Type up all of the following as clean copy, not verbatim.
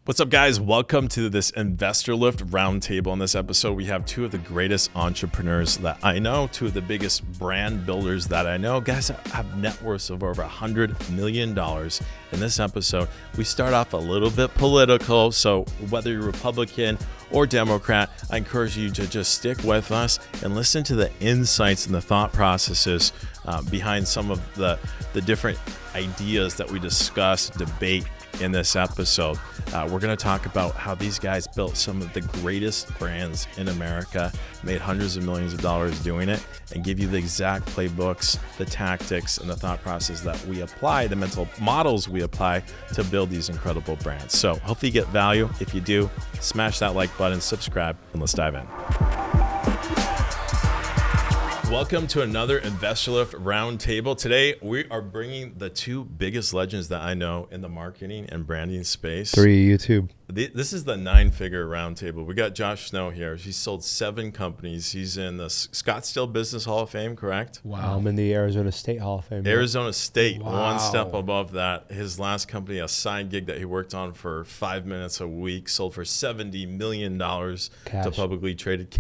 What's up, guys? Welcome to this Investorlift roundtable. In this episode, we have two of the greatest entrepreneurs that I know, two of the biggest brand builders that I know, guys that have net worths of over $100 million. In this episode, we start off a little bit political, so whether you're Republican or Democrat, I encourage you to just stick with us and listen to the insights and the thought processes behind some of the different ideas that we discuss, debate in this episode. We're going to talk about how these guys built some of the greatest brands in America, made hundreds of millions of dollars doing it, and give you the exact playbooks, the tactics, and the thought process that we apply, the mental models we apply to build these incredible brands. So hopefully you get value. If you do, smash that like button, subscribe, and let's dive in. Welcome to another Investorlift roundtable. Today, we are bringing the two biggest legends that I know in the marketing and branding space. 3 YouTube. This is the 9-figure roundtable. We got Josh Snow here. He's sold 7 companies. He's in the Scottsdale Business Hall of Fame, correct? Wow. I'm in the Arizona State Hall of Fame. Arizona State, wow. One step above that. His last company, a side gig that he worked on for 5 minutes a week, sold for $70 million to publicly traded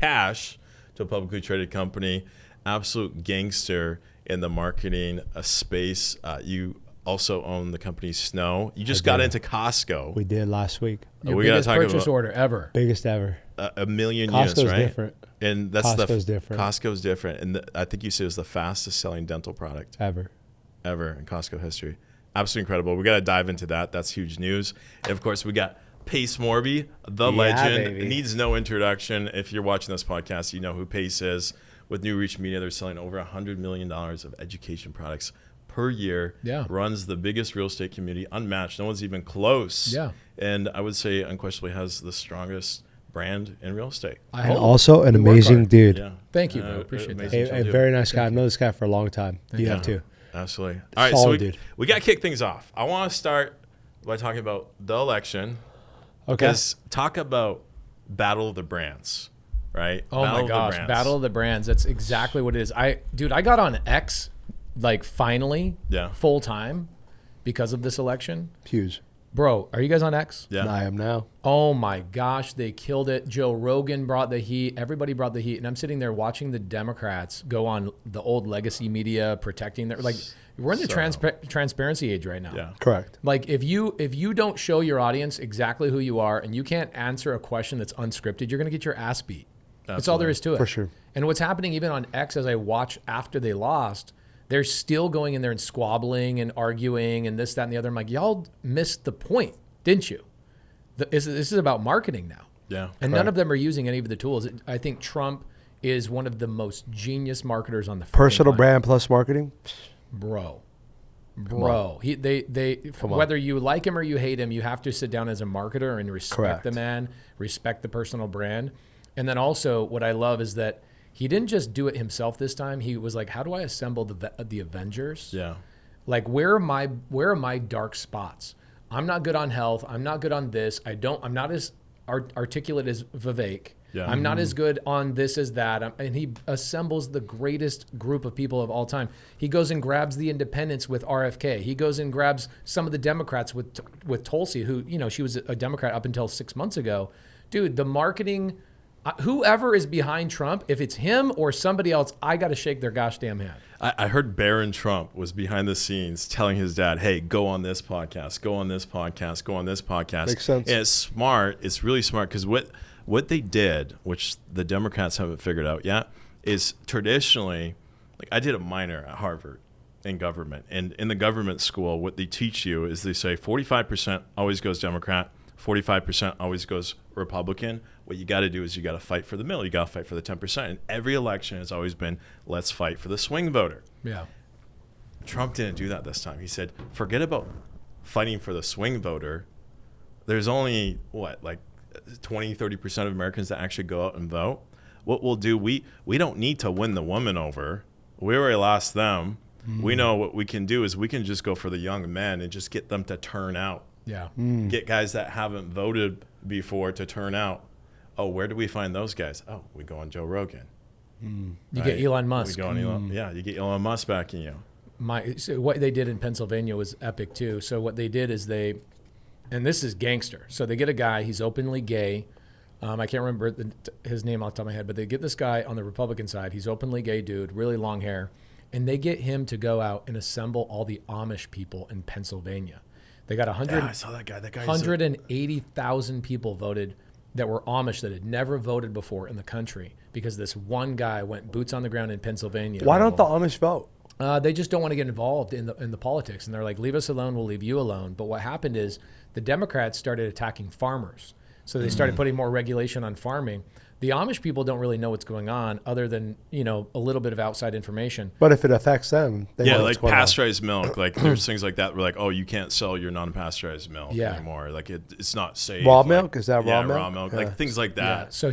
company. Absolute gangster in the marketing space. You also own the company Snow. You just got into Costco. We did last week. Your biggest purchase order ever. Biggest ever. A million Costco's units, right? Different. And that's Costco's different. Costco's different. And I think you said it was the fastest selling dental product ever in Costco history. Absolutely incredible. We got to dive into that. That's huge news. And of course, we got Pace Morby, the legend. Baby. It needs no introduction. If you're watching this podcast, you know who Pace is. With New Reach Media, they're selling over $100 million of education products per year. Yeah. Runs the biggest real estate community, unmatched. No one's even close. Yeah. And I would say unquestionably has the strongest brand in real estate. And also an amazing dude. Yeah. Thank you, bro. Appreciate that. A very nice guy. I've known this guy for a long time. You have too. Absolutely. All right, solid, so dude. we got to kick things off. I want to start by talking about the election. Okay. Because talk about Battle of the Brands. Right? Oh my gosh, Battle of the Brands. That's exactly what it is. I got on X finally, full time because of this election. Huge. Bro, are you guys on X? Yeah. I am now. Oh my gosh, they killed it. Joe Rogan brought the heat. Everybody brought the heat. And I'm sitting there watching the Democrats go on the old legacy media protecting their we're in the transparency age right now. Yeah. Correct. Like if you don't show your audience exactly who you are and you can't answer a question that's unscripted, you're going to get your ass beat. That's all there is to it. For sure. And what's happening even on X as I watch after they lost, they're still going in there and squabbling and arguing and this, that, and the other. I'm like, y'all missed the point, didn't you? This is about marketing now. Yeah. And none of them are using any of the tools. I think Trump is one of the most genius marketers on the Personal planet. brand plus marketing. Bro. Whether you like him or you hate him, you have to sit down as a marketer and respect the man, respect the personal brand. And then also what I love is that he didn't just do it himself this time. He was like, how do I assemble the Avengers? Yeah. Like, where are my dark spots? I'm not good on health. I'm not good on this. I'm not as articulate as Vivek. Yeah. I'm not as good on this as that. And he assembles the greatest group of people of all time. He goes and grabs the independents with RFK. He goes and grabs some of the Democrats with Tulsi, who, she was a Democrat up until 6 months ago. Dude, the marketing, whoever is behind Trump, if it's him or somebody else, I got to shake their gosh damn hand. I heard Barron Trump was behind the scenes telling his dad, hey, go on this podcast, go on this podcast, go on this podcast. Makes sense. And it's smart. It's really smart because what they did, which the Democrats haven't figured out yet, is traditionally, like I did a minor at Harvard in government. And in the government school, what they teach you is they say 45% always goes Democrat, 45% always goes Republican. What you got to do is you got to fight for the middle. You got to fight for the 10%. And every election has always been, let's fight for the swing voter. Yeah. Trump didn't do that this time. He said, forget about fighting for the swing voter. There's only, 20, 30% of Americans that actually go out and vote. What we'll do, we don't need to win the woman over. We already lost them. We know what we can do is we can just go for the young men and just get them to turn out. Yeah. Get guys that haven't voted before to turn out. Oh, where do we find those guys? Oh, we go on Joe Rogan. You get Elon Musk. We go on Elon. Yeah, you get Elon Musk backing you. So what they did in Pennsylvania was epic too. So what they did is they and this is gangster. So they get a guy, he's openly gay. I can't remember his name off the top of my head, but they get this guy on the Republican side. He's openly gay dude, really long hair. And they get him to go out and assemble all the Amish people in Pennsylvania. They got I saw that guy. 180,000 people voted that were Amish that had never voted before in the country because this one guy went boots on the ground in Pennsylvania. Why don't the Amish vote? They just don't want to get involved in the politics. And they're like, leave us alone, we'll leave you alone. But what happened is the Democrats started attacking farmers. So they started putting more regulation on farming. The Amish people don't really know what's going on other than, a little bit of outside information. But if it affects them, they know what's like going on. pasteurized milk. Like there's things like that. We're like, oh, you can't sell your non-pasteurized milk anymore. Like it's not safe. Raw like, milk? Is that raw milk? Raw milk. Yeah. Like things like that. Yeah. So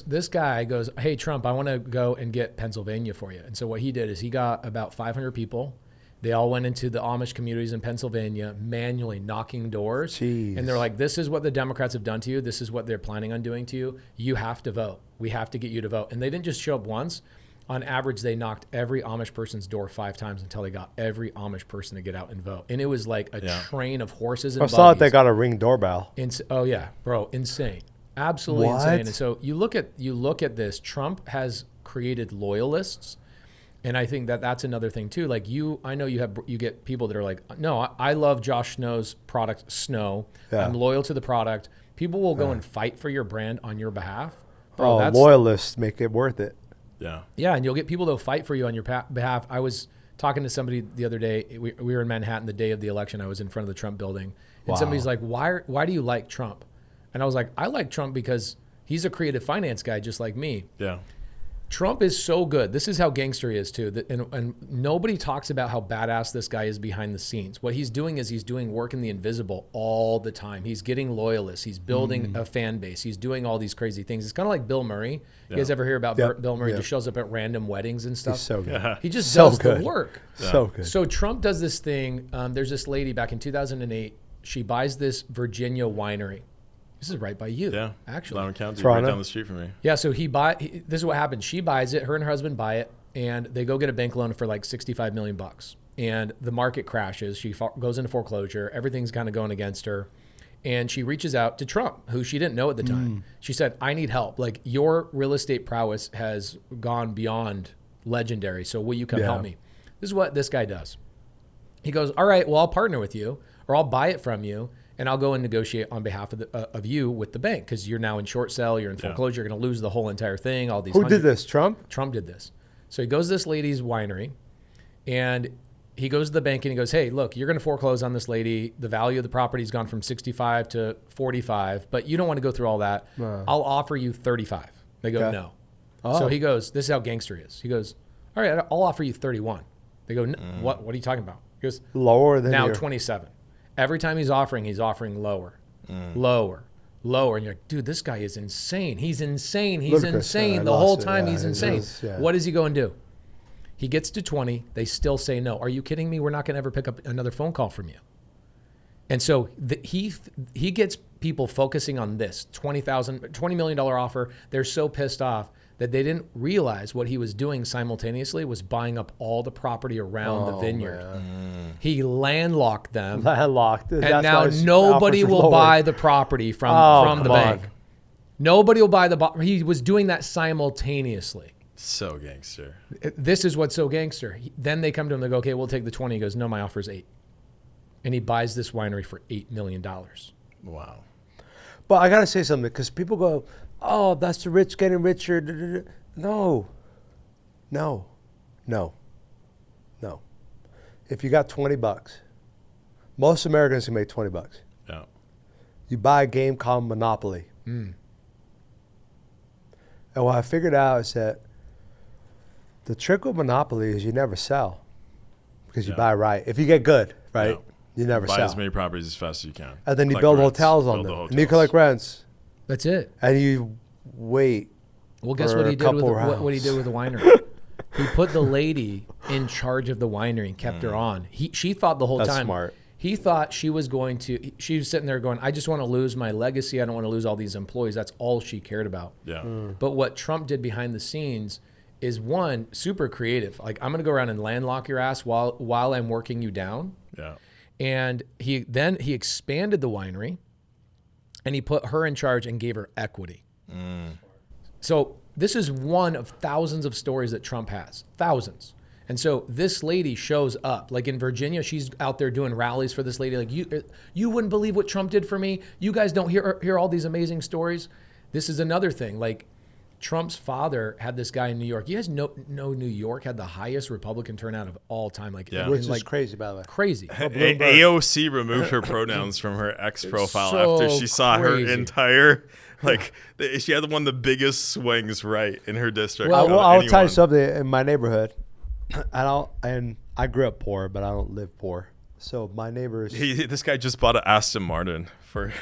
this guy goes, hey, Trump, I want to go and get Pennsylvania for you. And so what he did is he got about 500 people. They all went into the Amish communities in Pennsylvania, manually knocking doors. Jeez. And they're like, this is what the Democrats have done to you. This is what they're planning on doing to you. You have to vote. We have to get you to vote. And they didn't just show up once. On average, they knocked every Amish person's door 5 times until they got every Amish person to get out and vote. And it was like a train of horses and I buggies. saw that they got a Ring doorbell. Oh yeah, bro, insane. Absolutely What? insane. And so you look at this, Trump has created loyalists. And I think that's another thing too. Like I know you get people that are like, no, I love Josh Snow's product, Snow. Yeah. I'm loyal to the product. People will go and fight for your brand on your behalf. Bro, Loyalists make it worth it. Yeah. Yeah, and you'll get people that'll fight for you on your behalf. I was talking to somebody the other day. We were in Manhattan the day of the election. I was in front of the Trump building. And somebody's like, why do you like Trump? And I was like, I like Trump because he's a creative finance guy just like me. Yeah. Trump is so good. This is how gangster he is too. And nobody talks about how badass this guy is behind the scenes. What he's doing is he's doing work in the invisible all the time. He's getting loyalists. He's building a fan base. He's doing all these crazy things. It's kind of like Bill Murray. You guys ever hear about Bill Murray? Just shows up at random weddings and stuff. He's so good. He just does good. the work. So good. So Trump does this thing. There's this lady back in 2008. She buys this Virginia winery. This is right by you, actually. Loudoun County, right down the street from me. Yeah, so this is what happens. She buys it, her and her husband buy it, and they go get a bank loan for like $65 million. And the market crashes. She goes into foreclosure. Everything's kind of going against her. And she reaches out to Trump, who she didn't know at the time. She said, I need help. Like, your real estate prowess has gone beyond legendary, so will you come help me? This is what this guy does. He goes, all right, well, I'll partner with you, or I'll buy it from you, and I'll go and negotiate on behalf of you with the bank because you're now in short sale, you're in foreclosure, you're going to lose the whole entire thing. All these. Who did this? Trump? Trump did this. So he goes to this lady's winery, and he goes to the bank and he goes, hey, look, you're going to foreclose on this lady. The value of the property's gone from 65 to 45, but you don't want to go through all that. I'll offer you 35. They go, no. So he goes, this is how gangster he is. He goes, all right, I'll offer you 31. They go, what are you talking about? He goes, lower than now 27. Every time he's offering lower, lower. And you're like, dude, this guy is insane. He's insane. He's insane. The whole time he's insane. What does he go and do? He gets to 20. They still say no. Are you kidding me? We're not going to ever pick up another phone call from you. And so he gets people focusing on this $20 million offer. They're so pissed off that they didn't realize what he was doing simultaneously was buying up all the property around the vineyard. He landlocked them. And now nobody will buy the property from the bank. Nobody will buy he was doing that simultaneously. So gangster. This is what's so gangster. Then they come to him, they go, okay, we'll take the 20. He goes, no, my offer's 8. And he buys this winery for $8 million. Wow. But I got to say something because people go, oh, that's the rich getting richer. No. If you got $20, most Americans can make $20. Yeah. You buy a game called Monopoly. And what I figured out is that the trick with Monopoly is you never sell because you buy right. If you get good, right, you never sell. Buy as many properties as fast as you can. And then you build hotels on them. And you collect rents. That's it. And you wait. Well, guess what he did with what he did with the winery? He put the lady in charge of the winery and kept her on. She thought the whole time. Smart. He thought she was going to. She was sitting there going, "I just want to lose my legacy. I don't want to lose all these employees." That's all she cared about. Yeah. But what Trump did behind the scenes is one super creative. Like, I'm going to go around and landlock your ass while I'm working you down. Yeah. And he expanded the winery. and he put her in charge and gave her equity. So this is one of thousands of stories that Trump has, thousands. And so this lady shows up, like in Virginia, she's out there doing rallies for this lady. Like, you wouldn't believe what Trump did for me. You guys don't hear all these amazing stories. This is another thing. Like, Trump's father had this guy in New York. You guys know New York had the highest Republican turnout of all time. Like, which is crazy, by the way. Crazy. AOC removed her pronouns from her ex profile after she saw crazy. her entire, like, she had one of the biggest swings right in her district. Well, I'll tell you something. In my neighborhood, and I grew up poor, but I don't live poor. So my neighbors. This guy just bought an Aston Martin for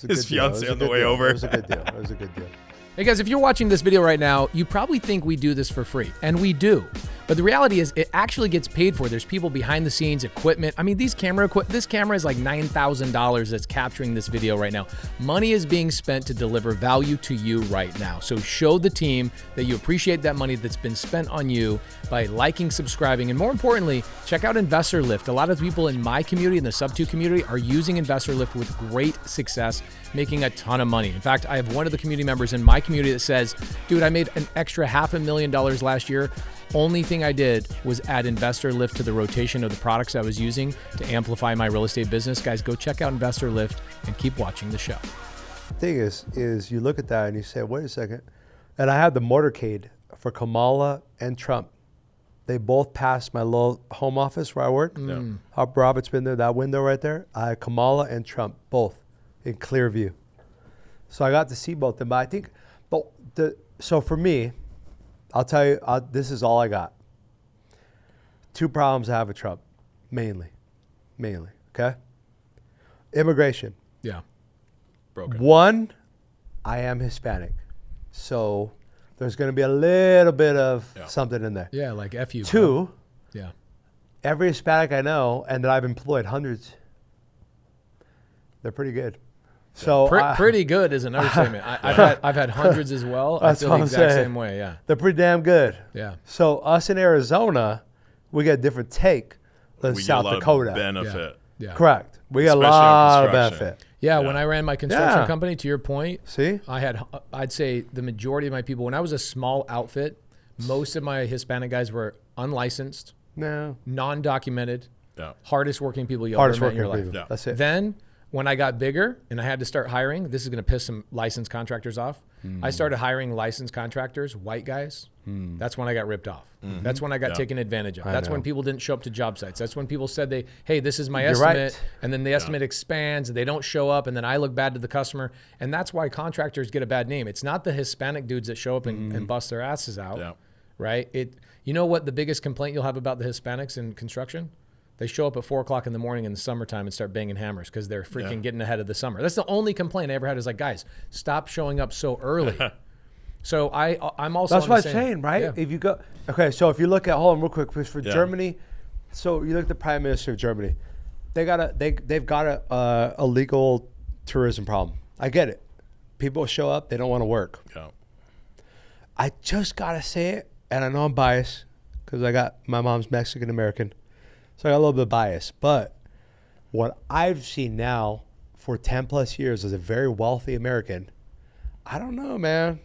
his fiance on the way over. It was a good deal. It was a good deal. Hey guys, if you're watching this video right now, you probably think we do this for free, and we do. But the reality is it actually gets paid for. There's people behind the scenes, equipment. I mean, this camera is like $9,000 that's capturing this video right now. Money is being spent to deliver value to you right now. So show the team that you appreciate that money that's been spent on you by liking, subscribing, and more importantly, check out Investorlift. A lot of people in my community, in the Sub2 community, are using Investorlift with great success, making a ton of money. In fact, I have one of the community members in my community that says, dude, I made an extra $500,000 last year. Only thing I did was add Investorlift to the rotation of the products I was using to amplify my real estate business. Guys, go check out Investorlift and keep watching the show. The thing is you look at that and you say, wait a second. And I had the motorcade for Kamala and Trump. They both passed my little home office where I work. Robert's been there, that window right there. I had Kamala and Trump, both in clear view. So I got to see both of them. But I think, so for me, I'll tell you, this is all I got. Two problems I have with Trump, mainly, okay? Immigration. Yeah. Broken. One, I am Hispanic. So there's going to be a little bit of something in there. Yeah, like F you. Two, bro. Yeah. every Hispanic I know and that I've employed, hundreds, they're pretty good. So pretty good is another statement. I've had hundreds as well. I feel the exact same way. Yeah. They're pretty damn good. Yeah. So us in Arizona, we get a different take than South Dakota. Benefit. Yeah. Correct. We got a Especially on lot of construction. benefit. Yeah, when I ran my construction Yeah. company, to your point, See? I'd say the majority of my people, when I was a small outfit, most of my Hispanic guys were unlicensed, No. non-documented, Yeah. hardest working people you'll Hardest ever met in working your life. people. Yeah. That's it. Then when I got bigger and I had to start hiring, this is going to piss some licensed contractors off. I started hiring licensed contractors, white guys. That's when I got ripped off. That's when I got taken advantage of. That's when people didn't show up to job sites. That's when people said hey, this is my estimate. Right. And then the estimate expands and they don't show up. And then I look bad to the customer. And that's why contractors get a bad name. It's not the Hispanic dudes that show up and bust their asses out. Yeah. Right? You know what the biggest complaint you'll have about the Hispanics in construction? They show up at 4 o'clock in the morning in the summertime and start banging hammers because they're freaking getting ahead of the summer. That's the only complaint I ever had is like, guys, stop showing up so early. So I'm also That's on what the I'm same, saying, right? Yeah. If you go, okay, so if you look at, hold on real quick, because for Germany, so you look at the Prime Minister of Germany, they've got a legal tourism problem. I get it. People show up, they don't want to work. Yeah. I just gotta say it, and I know I'm biased because my mom's Mexican American, so I got a little bit of bias. But what I've seen now for 10 plus years as a very wealthy American, I don't know, man.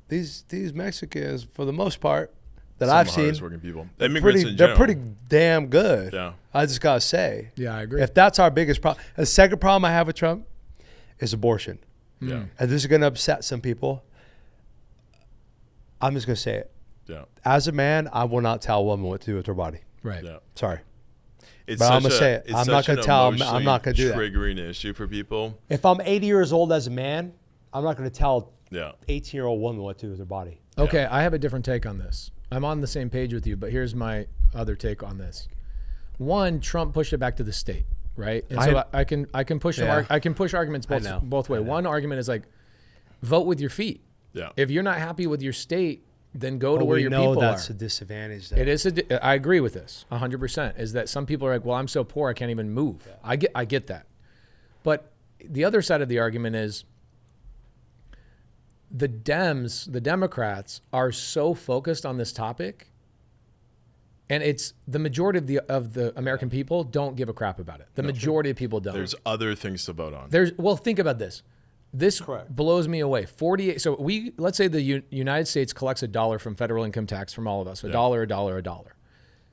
These Mexicans, for the most part, that I've seen, working people. they're pretty damn good. Yeah. I just gotta say. Yeah, I agree. If that's our biggest problem, the second problem I have with Trump is abortion. Yeah. And this is gonna upset some people. I'm just gonna say it. Yeah. As a man, I will not tell a woman what to do with her body. Right. Yeah. Sorry. It's But I'm such gonna say it. it's I'm not such gonna an tell 'em- I'm emotionally not gonna do that. triggering issue for people. If I'm 80 years old as a man, I'm not gonna tell Yeah. 18-year-old woman what to do with her body. Okay, I have a different take on this. I'm on the same page with you, but here's my other take on this. One, Trump pushed it back to the state, right? And so I can push I can push arguments both way. One argument is like, vote with your feet. Yeah. If you're not happy with your state, then go to But where we your know people that's are. a disadvantage. Though. It is. I agree with this 100%. Is that some people are like, well, I'm so poor, I can't even move. Yeah. I get that. But the other side of the argument is the Democrats are so focused on this topic And it's the majority of the American people don't give a crap about it. The majority of people don't. There's other things to vote on. Well, think about this. This blows me away. 48. So let's say the United States collects $1 from federal income tax from all of us. $1.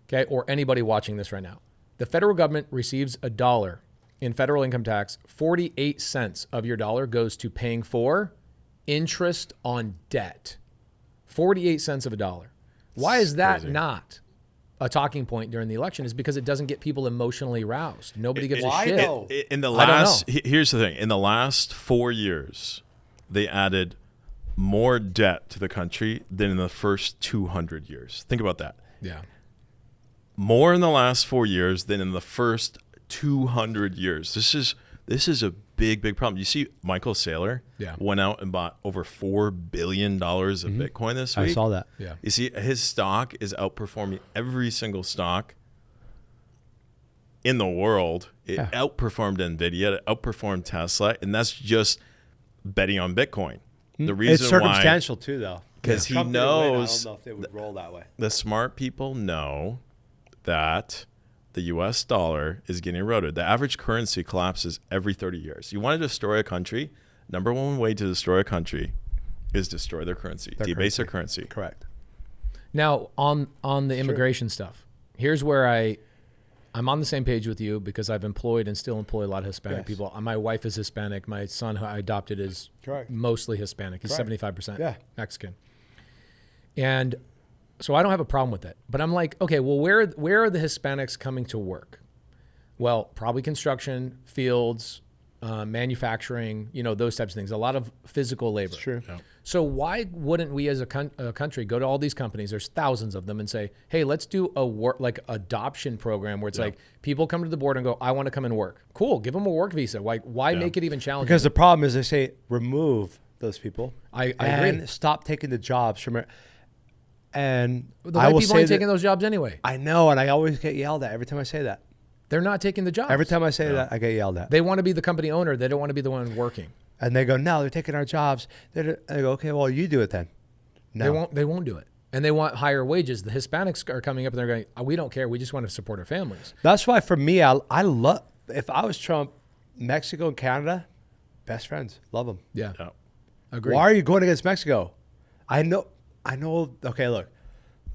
Okay. Or anybody watching this right now. The federal government receives $1 in federal income tax. 48 cents of your dollar goes to paying for interest on debt. 48 cents of $1. Why is that not a talking point during the election? Is because it doesn't get people emotionally aroused. Nobody gives a shit. In the last, here's the thing. In the last 4 years, they added more debt to the country than in the first 200 years. Think about that. Yeah. More in the last 4 years than in the first 200 years. This is a big problem. You see Michael Saylor went out and bought over $4 billion of Bitcoin this week. I saw that. Yeah. You see his stock is outperforming every single stock in the world. It outperformed NVIDIA, it outperformed Tesla, and that's just betting on Bitcoin. The reason it's circumstantial too, though. Because he knows I don't know if they would roll that way. The smart people know that the U.S. dollar is getting eroded. The average currency collapses every 30 years. You want to destroy a country, number one way to destroy a country is destroy their currency, debase their currency. Correct. Now, on the immigration stuff, here's where I'm on the same page with you because I've employed and still employ a lot of Hispanic people. My wife is Hispanic. My son who I adopted is mostly Hispanic. He's 75% Mexican. And so I don't have a problem with it. But I'm like, okay, well, where are the Hispanics coming to work? Well, probably construction, fields, manufacturing, those types of things. A lot of physical labor. That's true. Yeah. So why wouldn't we as a country go to all these companies, there's thousands of them, and say, hey, let's do a adoption program where it's like people come to the board and go, I want to come and work. Cool, give them a work visa. Why make it even challenging? Because the problem is they say remove those people. I agree. And stop taking the jobs from it. And the white people ain't taking those jobs anyway. I know, and I always get yelled at every time I say that. They're not taking the jobs. Every time I say that, I get yelled at. They want to be the company owner. They don't want to be the one working. And they go, no, they're taking our jobs. I go, okay, well, you do it then. No. They won't do it. And they want higher wages. The Hispanics are coming up and they're going, we don't care. We just want to support our families. That's why for me, I love, if I was Trump, Mexico and Canada, best friends. Love them. Yeah. Agreed. Why are you going against Mexico? I know. Okay, look,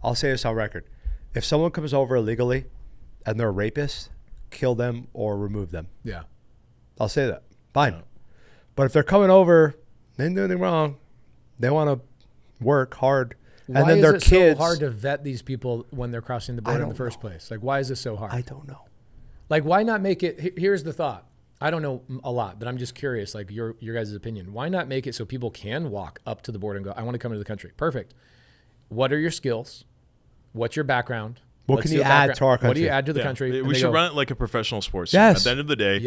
I'll say this on record. If someone comes over illegally and they're a rapist, kill them or remove them. Yeah. I'll say that. Fine. Yeah. But if they're coming over, they didn't do anything wrong. They want to work hard. And then their kids. Why is it so hard to vet these people when they're crossing the border in the first place? Like, why is this so hard? I don't know. Like, why not make it? Here's the thought. I don't know a lot, but I'm just curious, like your guys' opinion. Why not make it so people can walk up to the border and go, I want to come into the country? Perfect. What are your skills? What's your background? What can you add to our country? What do you add to the country? We should run it like a professional sports team. At the end of the day,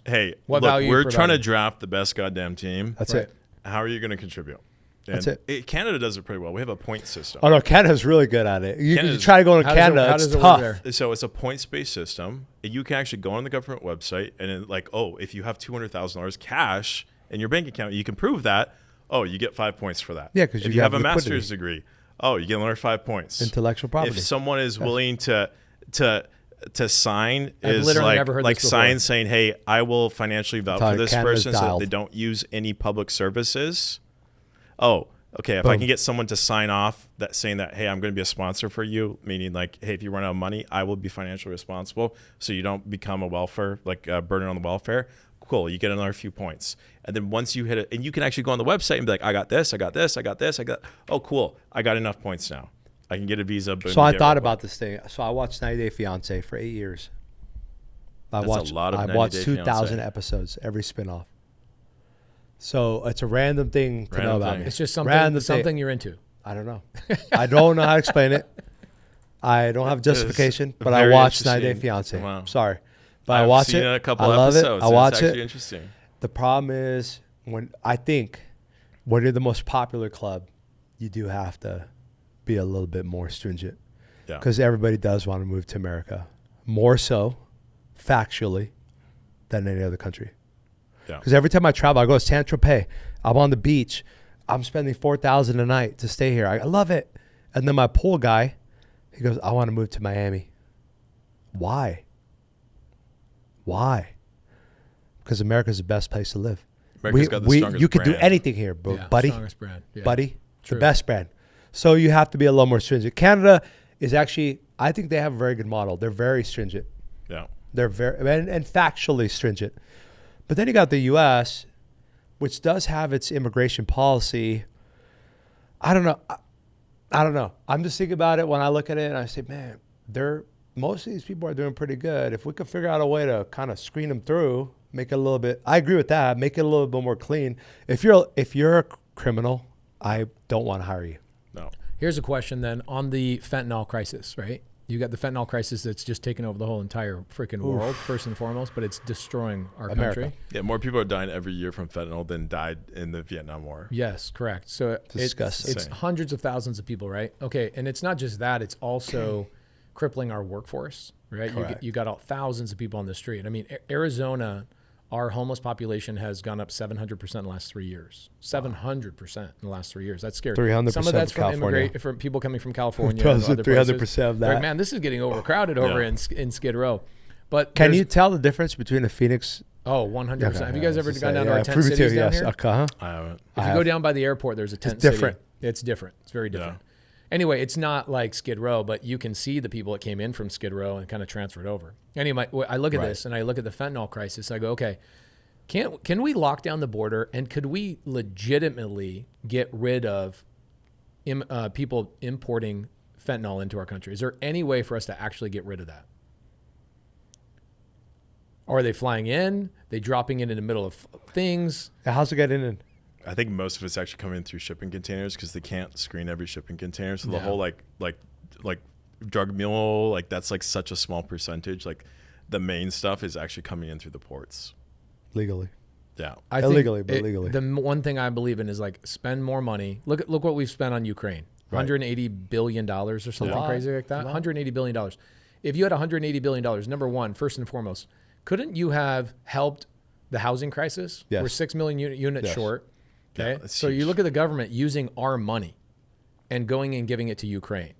hey, what look, value we're trying to draft the best goddamn team. That's it. How are you going to contribute? And That's it. Canada does it pretty well. We have a point system. Oh, no, Canada's really good at it. You try to go to Canada, it's tough. So it's a points-based system. You can actually go on the government website and if you have $200,000 cash in your bank account, you can prove that. Oh, you get 5 points for that. Yeah, because if you have a master's degree, oh, you get another 5 points. Intellectual property. If someone is willing to sign, I've never heard this sign saying, hey, I will financially vouch for this person so that they don't use any public services. Oh, okay. If I can get someone to sign off that saying that, hey, I'm going to be a sponsor for you, meaning like, hey, if you run out of money, I will be financially responsible so you don't become a welfare, burden on the welfare. Cool. You get another few points. And then once you hit it, and you can actually go on the website and be like, I got this, I got this, I got this, oh, cool. I got enough points now. I can get a visa. So I thought about this thing. So I watched 90 Day Fiance for 8 years. I watched 2,000 episodes, every spinoff. So it's a random thing to know about me. It's just something you're into. I don't know. I don't know how to explain it. I don't have justification, but I watched 90 Day Fiance. Wow. Sorry. But I watch it. A couple I love episodes. it. I watch it's actually interesting. The problem is when you're the most popular club, you do have to be a little bit more stringent. Yeah. Because everybody does want to move to America. More so, factually, than any other country. Because every time I travel, I go to Saint-Tropez. I'm on the beach. I'm spending $4,000 a night to stay here. I love it. And then my pool guy, He goes, I want to move to Miami. Why? Why? Because America's the best place to live. America's got the strongest You can do brand. anything here, bro, buddy. Strongest brand. Yeah. Buddy, True. the best brand. So you have to be a little more stringent. Canada is actually, I think they have a very good model. They're very stringent. Yeah. They're very, and factually stringent. But then you got the U.S., which does have its immigration policy. I don't know. I don't know. I'm just thinking about it when I look at it and I say, man, most of these people are doing pretty good. If we could figure out a way to kind of screen them through, make it a little bit, I agree with that. Make it a little bit more clean. If you're a criminal, I don't want to hire you. No. Here's a question then on the fentanyl crisis, right? You got the fentanyl crisis that's just taken over the whole entire freaking world, first and foremost, but it's destroying our country. Yeah, more people are dying every year from fentanyl than died in the Vietnam War. Yes, correct. So it's hundreds of thousands of people, right? Okay, and it's not just that; it's also crippling our workforce, right? You got thousands of people on the street. I mean, Arizona, our homeless population has gone up 700% in the last 3 years. 700% in the last 3 years. That's scary. 300% Some of that's from people coming from California. 300% of that. Like, man, this is getting overcrowded over in Skid Row. But can you tell the difference between a Phoenix? Oh, 100%. Have you guys ever gone down to our tent cities down here? Uh-huh. I haven't. If you go down by the airport, there's a tent city. Different. It's different. It's very different. Anyway, it's not like Skid Row, but you can see the people that came in from Skid Row and kind of transferred over. Anyway, I look at this and I look at the fentanyl crisis. I go, okay, can we lock down the border, and could we legitimately get rid of people importing fentanyl into our country? Is there any way for us to actually get rid of that? Or are they flying in? They dropping it in the middle of things? How's it getting in? I think most of it's actually coming through shipping containers because they can't screen every shipping container. So the whole like drug mule, like that's like such a small percentage. Like the main stuff is actually coming in through the ports. Legally. Yeah. Illegally, but legally. The one thing I believe in is like spend more money. Look what we've spent on Ukraine. $180 billion or something crazy like that. $180 billion. If you had $180 billion, number one, first and foremost, couldn't you have helped the housing crisis? Yes. We're 6 million units short. Okay. Yeah, so you look at the government using our money and going and giving it to Ukraine.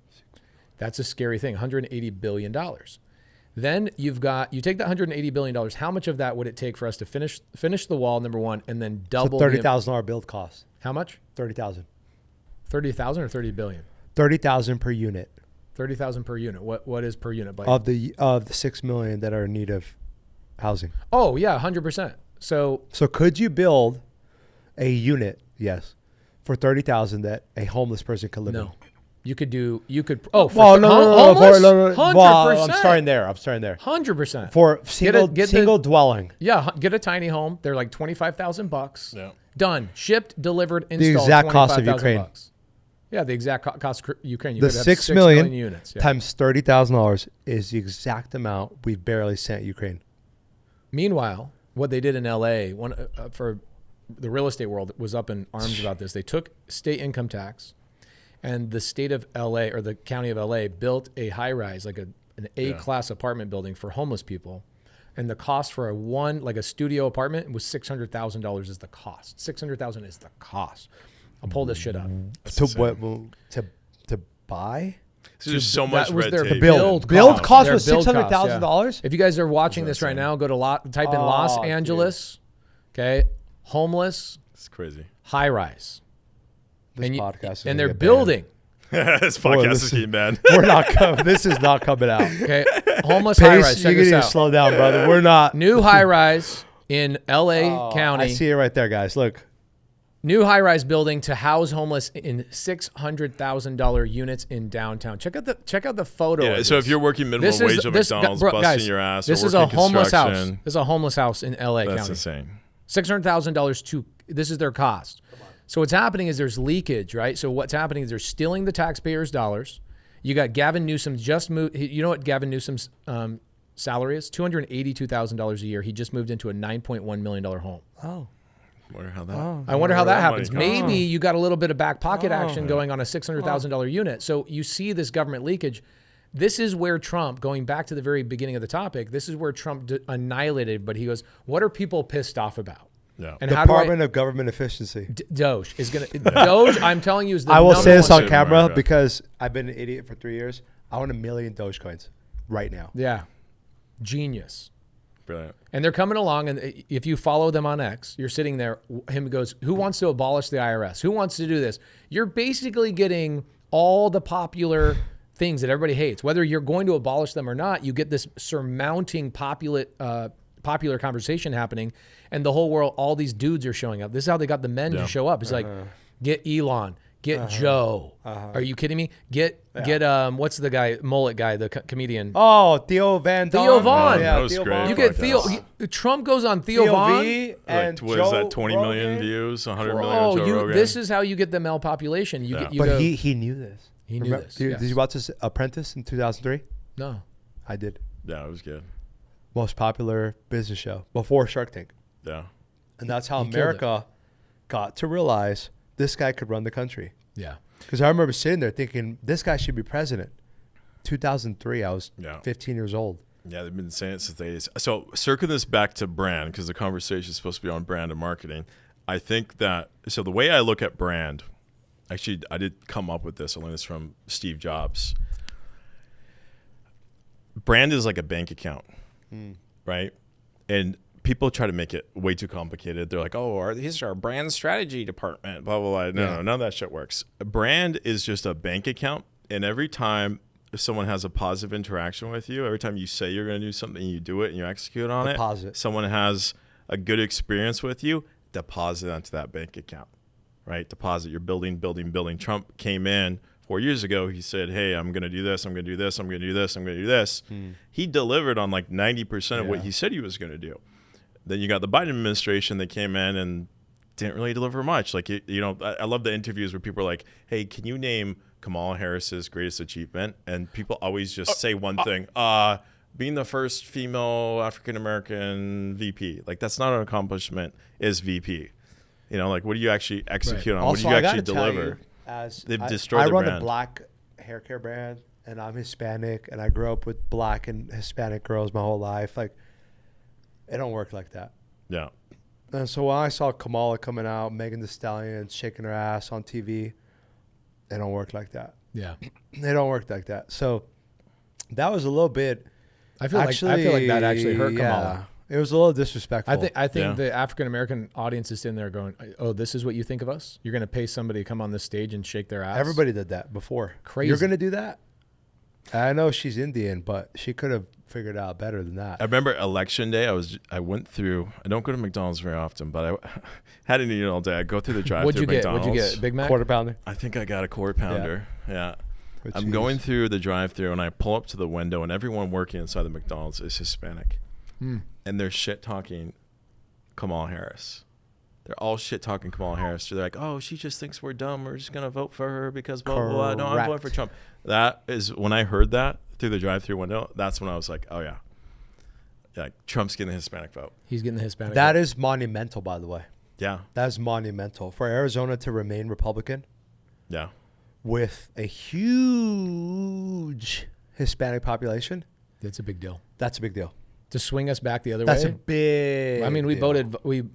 That's a scary thing. $180 billion. Then you take that $180 billion. How much of that would it take for us to finish the wall, number one, and then double $30,000 build cost? How much? $30,000. 30,000 or 30 billion? 30,000 per unit. 30,000 per unit. What is per unit? Of the 6 million that are in need of housing. Oh yeah, 100%. So could you build a unit? Yes, for 30,000 that a homeless person could live in. No, you could. No. Homeless? 100%. I'm starting there. 100% for single dwelling. Yeah, get a tiny home. They're like $25,000. Yeah. Done. Shipped, delivered, installed. The exact cost of Ukraine. Bucks. Yeah, the exact cost of Ukraine. You the could have 6 million units times $30,000 is the exact amount we've barely sent Ukraine. Meanwhile, what they did in LA, for the real estate world was up in arms about this. They took state income tax, and the state of LA or the county of LA built a high rise, like an A-class apartment building for homeless people. And the cost for a studio apartment was $600,000 is the cost. $600,000 is the cost. I'll pull this shit up. To buy? So there's so much red tape. To build. Build cost was $600,000? If you guys are watching this right now, go to type in Los Angeles. Okay. Homeless. It's crazy. High rise. Podcast and they're building. This podcast is getting banned. We're not coming. This is not coming out. Okay. Homeless high rise. Check this out. Slow down, brother. We're not. New high rise in LA County. I see it right there, guys. Look. New high rise building to house homeless in $600,000 units in downtown. Check out the photo. Yeah. So if you're working minimum wage at McDonald's, busting your ass, this is a homeless house. This is a homeless house in LA County. That's insane. $600,000 this is their cost. So what's happening is there's leakage, right? So what's happening is they're stealing the taxpayers' dollars. You got Gavin Newsom just moved. You know what Gavin Newsom's salary is? $282,000 a year. He just moved into a $9.1 million home. Oh. I wonder how that happens. Maybe you got a little bit of back pocket action going on a $600,000 unit. So you see this government leakage. This is where Trump, going back to the very beginning of the topic, this is where Trump annihilated. But he goes, what are people pissed off about? Yeah. And Department of Government Efficiency. Doge is going to. Doge, I'm telling you, is the I will say this one. on camera because I've been an idiot for 3 years. I want 1 million Dogecoins right now. Yeah. Genius. Brilliant. And they're coming along, and if you follow them on X, you're sitting there, him goes, who wants to abolish the IRS? Who wants to do this? You're basically getting all the popular things that everybody hates. Whether you're going to abolish them or not, you get this surmounting popular conversation happening, and the whole world, all these dudes are showing up. This is how they got the men to show up. It's like, get Elon. Get Joe. Are you kidding me? Get what's the guy, mullet guy, the comedian? Oh, Theo Van. Theo Vaughn. That was Theo great. Vaughn. You get Theo. Trump goes on Theo Vaughn. V Like, and what Joe is that? 20 million Rogan? views, 100 million. Oh, Joe Rogan. this is how you get the male population. You Yeah. get. You But go, he knew this. He knew this, Did yes. you watch this Apprentice in 2003? no. I did. Yeah, it was good. Most popular business show before Shark Tank. Yeah. And that's how He killed America got to realize this guy could run the country. Yeah. Because I remember sitting there thinking, this guy should be president. 2003, I was Yeah. 15 years old. Yeah, they've been saying it since the 80s. So circle this back to brand, because the conversation is supposed to be on brand and marketing. I think that, so the way I look at brand, actually, I did come up with this. I learned this from Steve Jobs. Brand is like a bank account, right? And people try to make it way too complicated. They're like, oh, here's our brand strategy department, blah, blah, blah. No, none of that shit works. A brand is just a bank account. And every time someone has a positive interaction with you, every time you say you're going to do something, you do it and you execute on it, someone has a good experience with you, deposit onto that bank account, right? Deposit. You're building. Trump came in 4 years ago. He said, hey, I'm going to do this. I'm going to do this. I'm going to do this. I'm going to do this. He delivered on like 90% of what he said he was going to do. Then you got the Biden administration that came in and didn't really deliver much. Like, I love the interviews where people are like, hey, can you name Kamala Harris's greatest achievement? And people always just say one thing, being the first female African-American VP. Like, that's not an accomplishment as VP. Like, what do you actually execute on? Also, what do you I actually gotta tell deliver? you, They've destroyed I the run brand. a black hair care brand, and I'm Hispanic, and I grew up with black and Hispanic girls my whole life. Like, it don't work like that. Yeah. And so when I saw Kamala coming out, Megan Thee Stallion shaking her ass on TV, they don't work like that. Yeah. They don't work like that. So that was a little bit. I feel like that actually hurt Kamala. It was a little disrespectful. I think the African American audience is sitting there going, "Oh, this is what you think of us? You're going to pay somebody to come on this stage and shake their ass?" Everybody did that before. Crazy. You're going to do that? I know she's Indian, but she could have figured out better than that. I remember election day. I went through. I don't go to McDonald's very often, but I hadn't eaten all day. I go through the drive-through McDonald's. What'd you get? Big Mac? Quarter pounder. I think I got a quarter pounder. Yeah. With I'm cheese. going through the drive-through and I pull up to the window and everyone working inside the McDonald's is Hispanic, and they're shit talking Kamala Harris. They're all shit talking Kamala Harris. They're like, "Oh, she just thinks we're dumb. We're just gonna vote for her because blah blah blah." No, I'm voting for Trump. That is when I heard that through the drive-through window. That's when I was like, "Oh yeah, Trump's getting the Hispanic vote." He's getting the Hispanic That vote. is monumental, by the way. Yeah, That's monumental for Arizona to remain Republican yeah, with a huge Hispanic population. That's a big deal. That's a big deal. To swing us back the other That's way. a big. I mean, we deal.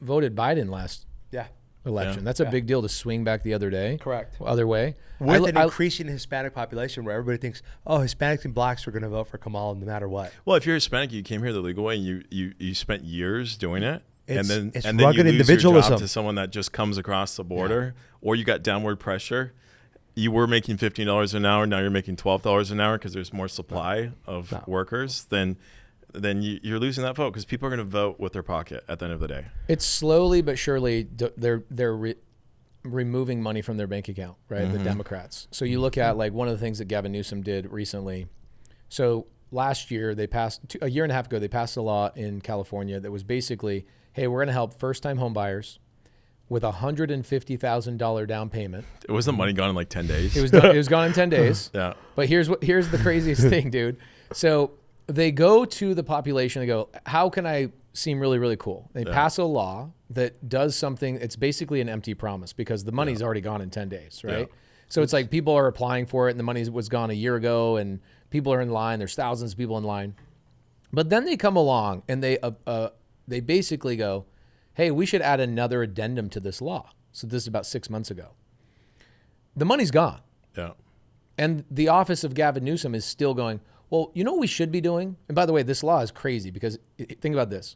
voted Biden last Yeah, election. Yeah. That's a big deal to swing back the other day. correct. Other way. With an increasing Hispanic population, where everybody thinks, "Oh, Hispanics and blacks are going to vote for Kamala no matter what." Well, if you're Hispanic, you came here the legal way, and you spent years doing it, It's and then rugged you lose individualism. your job to someone that just comes across the border, or you got downward pressure. You were making $15 an hour, now you're making $12 an hour because there's more supply of workers. Then you're losing that vote because people are going to vote with their pocket at the end of the day. It's slowly but surely they're removing money from their bank account, right? The Democrats. So you look at like one of the things that Gavin Newsom did recently. So last year a year and a half ago, they passed a law in California that was basically, hey, we're going to help first-time home buyers with $150,000 down payment. Was the money gone in like 10 days? It was done, it was gone in 10 days. Yeah. But here's the craziest thing, dude. So they go to the population, they go, how can I seem really, really cool? They pass a law that does something. It's basically an empty promise because the money's already gone in 10 days, right? Yeah. So it's like people are applying for it and the money was gone a year ago and people are in line. There's thousands of people in line. But then they come along and they basically go, hey, we should add another addendum to this law. So this is about 6 months ago. The money's gone. Yeah. And the office of Gavin Newsom is still going, well, you know what we should be doing? And by the way, this law is crazy because think about this.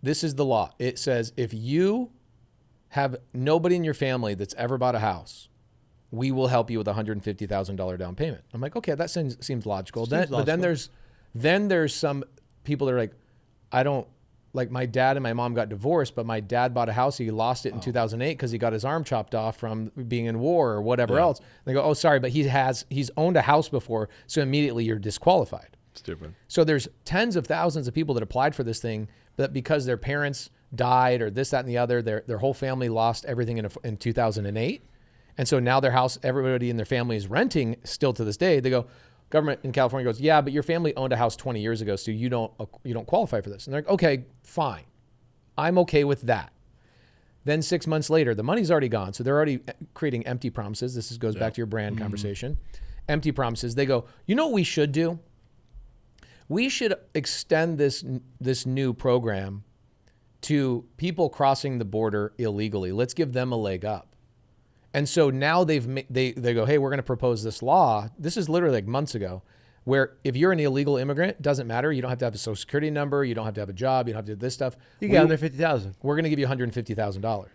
This is the law. It says if you have nobody in your family that's ever bought a house, we will help you with a $150,000 down payment. I'm like, okay, that seems logical. But then there's some people that are like, I don't, like my dad and my mom got divorced, but my dad bought a house. He lost it in 2008 because he got his arm chopped off from being in war or whatever else. They go, oh, sorry, but he's owned a house before, so immediately you're disqualified. Stupid. So there's tens of thousands of people that applied for this thing, but because their parents died or this, that, and the other, their whole family lost everything in 2008. And so now their house, everybody in their family is renting still to this day. They go, government in California goes, yeah, but your family owned a house 20 years ago, so you don't qualify for this. And they're like, okay, fine. I'm okay with that. Then 6 months later, the money's already gone. So they're already creating empty promises. This goes back to your brand conversation. Empty promises. They go, you know what we should do? We should extend this new program to people crossing the border illegally. Let's give them a leg up. And so now they go, hey, we're going to propose this law. This is literally like months ago, where if you're an illegal immigrant, it doesn't matter. You don't have to have a social security number. You don't have to have a job. You don't have to do this stuff. You get under $50,000. We're going to give you $150,000.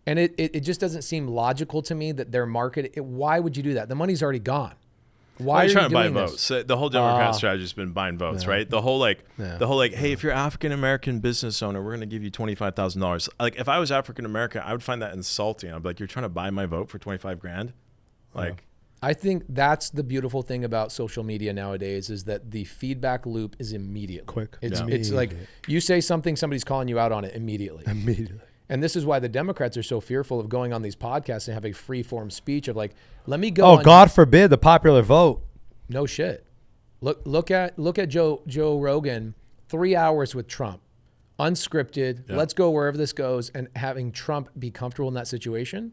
And it just doesn't seem logical to me that their market. Why would you do that? The money's already gone. Why are you trying to buy votes? The whole Democrat strategy has been buying votes, right? The whole hey, if you're African American business owner, we're going to give you $25,000. Like if I was African American, I would find that insulting. I'd be like, you're trying to buy my vote for $25,000? Like, I think that's the beautiful thing about social media nowadays is that the feedback loop is immediate, quick. It's like you say something, somebody's calling you out on it immediately. And this is why the Democrats are so fearful of going on these podcasts and have a free form speech of like, let me go. Oh, God forbid the popular vote. No shit. Look at Joe Rogan, 3 hours with Trump, unscripted. Yeah. Let's go wherever this goes, and having Trump be comfortable in that situation.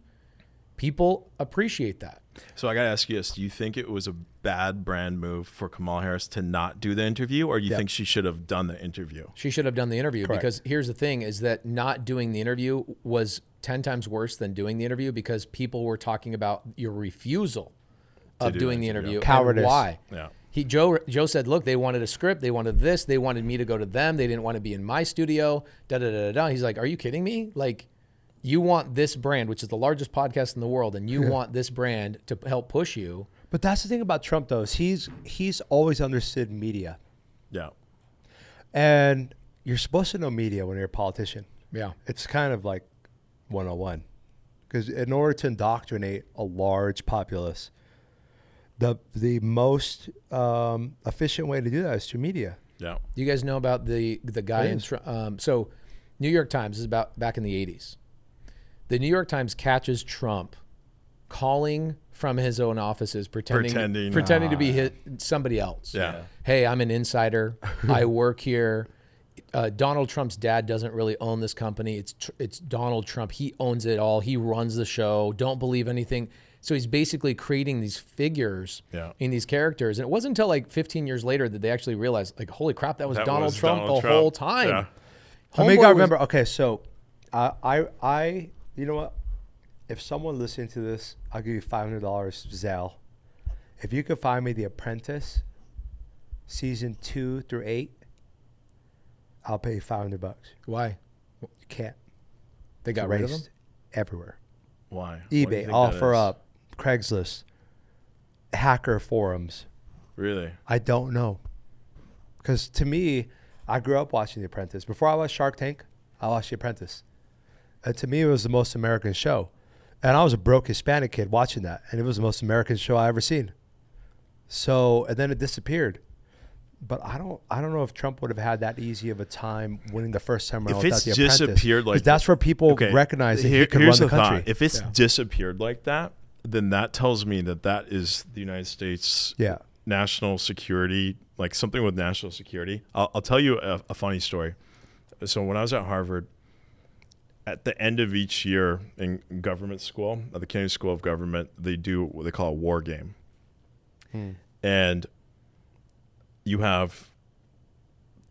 People appreciate that. So I got to ask you this. Do you think it was a bad brand move for Kamala Harris to not do the interview, or do you think she should have done the interview? She should have done the interview. Correct. Because here's the thing is that not doing the interview was 10 times worse than doing the interview because people were talking about your refusal of doing the interview. Cowardice. And why? Yeah. Joe said, look, they wanted a script. They wanted this. They wanted me to go to them. They didn't want to be in my studio. He's like, are you kidding me? Like, you want this brand, which is the largest podcast in the world, and you want this brand to help push you. But that's the thing about Trump, though, is he's always understood media. Yeah. And you're supposed to know media when you're a politician. Yeah. It's kind of like 101. Because in order to indoctrinate a large populace, the most efficient way to do that is through media. Yeah. Do you guys know about the guy in so New York Times is about back in the 80s. The New York Times catches Trump calling from his own offices, pretending to be somebody else. Yeah. Hey, I'm an insider. I work here. Donald Trump's dad doesn't really own this company. It's Donald Trump. He owns it all. He runs the show. Don't believe anything. So he's basically creating these figures in these characters. And it wasn't until like 15 years later that they actually realized, like, holy crap, that was Donald Trump the whole time. Yeah. I mean, you gotta remember, okay, so I you know what? If someone listening to this, I'll give you $500 Zelle. If you could find me The Apprentice, season 2 through 8, I'll pay you $500. Why? You can't. They got rid of them? Everywhere. Why? eBay, OfferUp, Craigslist, hacker forums. Really? I don't know. Because to me, I grew up watching The Apprentice. Before I watched Shark Tank, I watched The Apprentice. And to me, it was the most American show. And I was a broke Hispanic kid watching that. And it was the most American show I ever seen. So, and then it disappeared. But I don't know if Trump would have had that easy of a time winning the first time around without The Apprentice. If it's disappeared like that. That's where people recognize that he could run the country. If it's disappeared like that, then that tells me that is the United States national security, like something with national security. I'll tell you a funny story. So when I was at Harvard, at the end of each year in government school, at the Kennedy School of Government, they do what they call a war game. And you have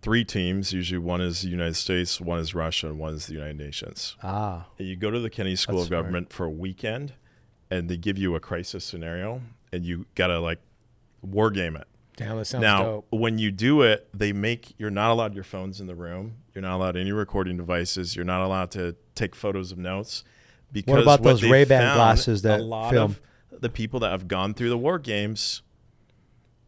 3 teams. Usually one is the United States, one is Russia, and one is the United Nations. And you go to the Kennedy School of Government for a weekend, and they give you a crisis scenario. and you gotta like war game it. Damn, that sounds Now, dope. when you do it, you're not allowed your phones in the room. You're not allowed any recording devices. You're not allowed to take photos of notes. Because what about those they Ray-Ban found, glasses that a lot film? of the people that have gone through the war games,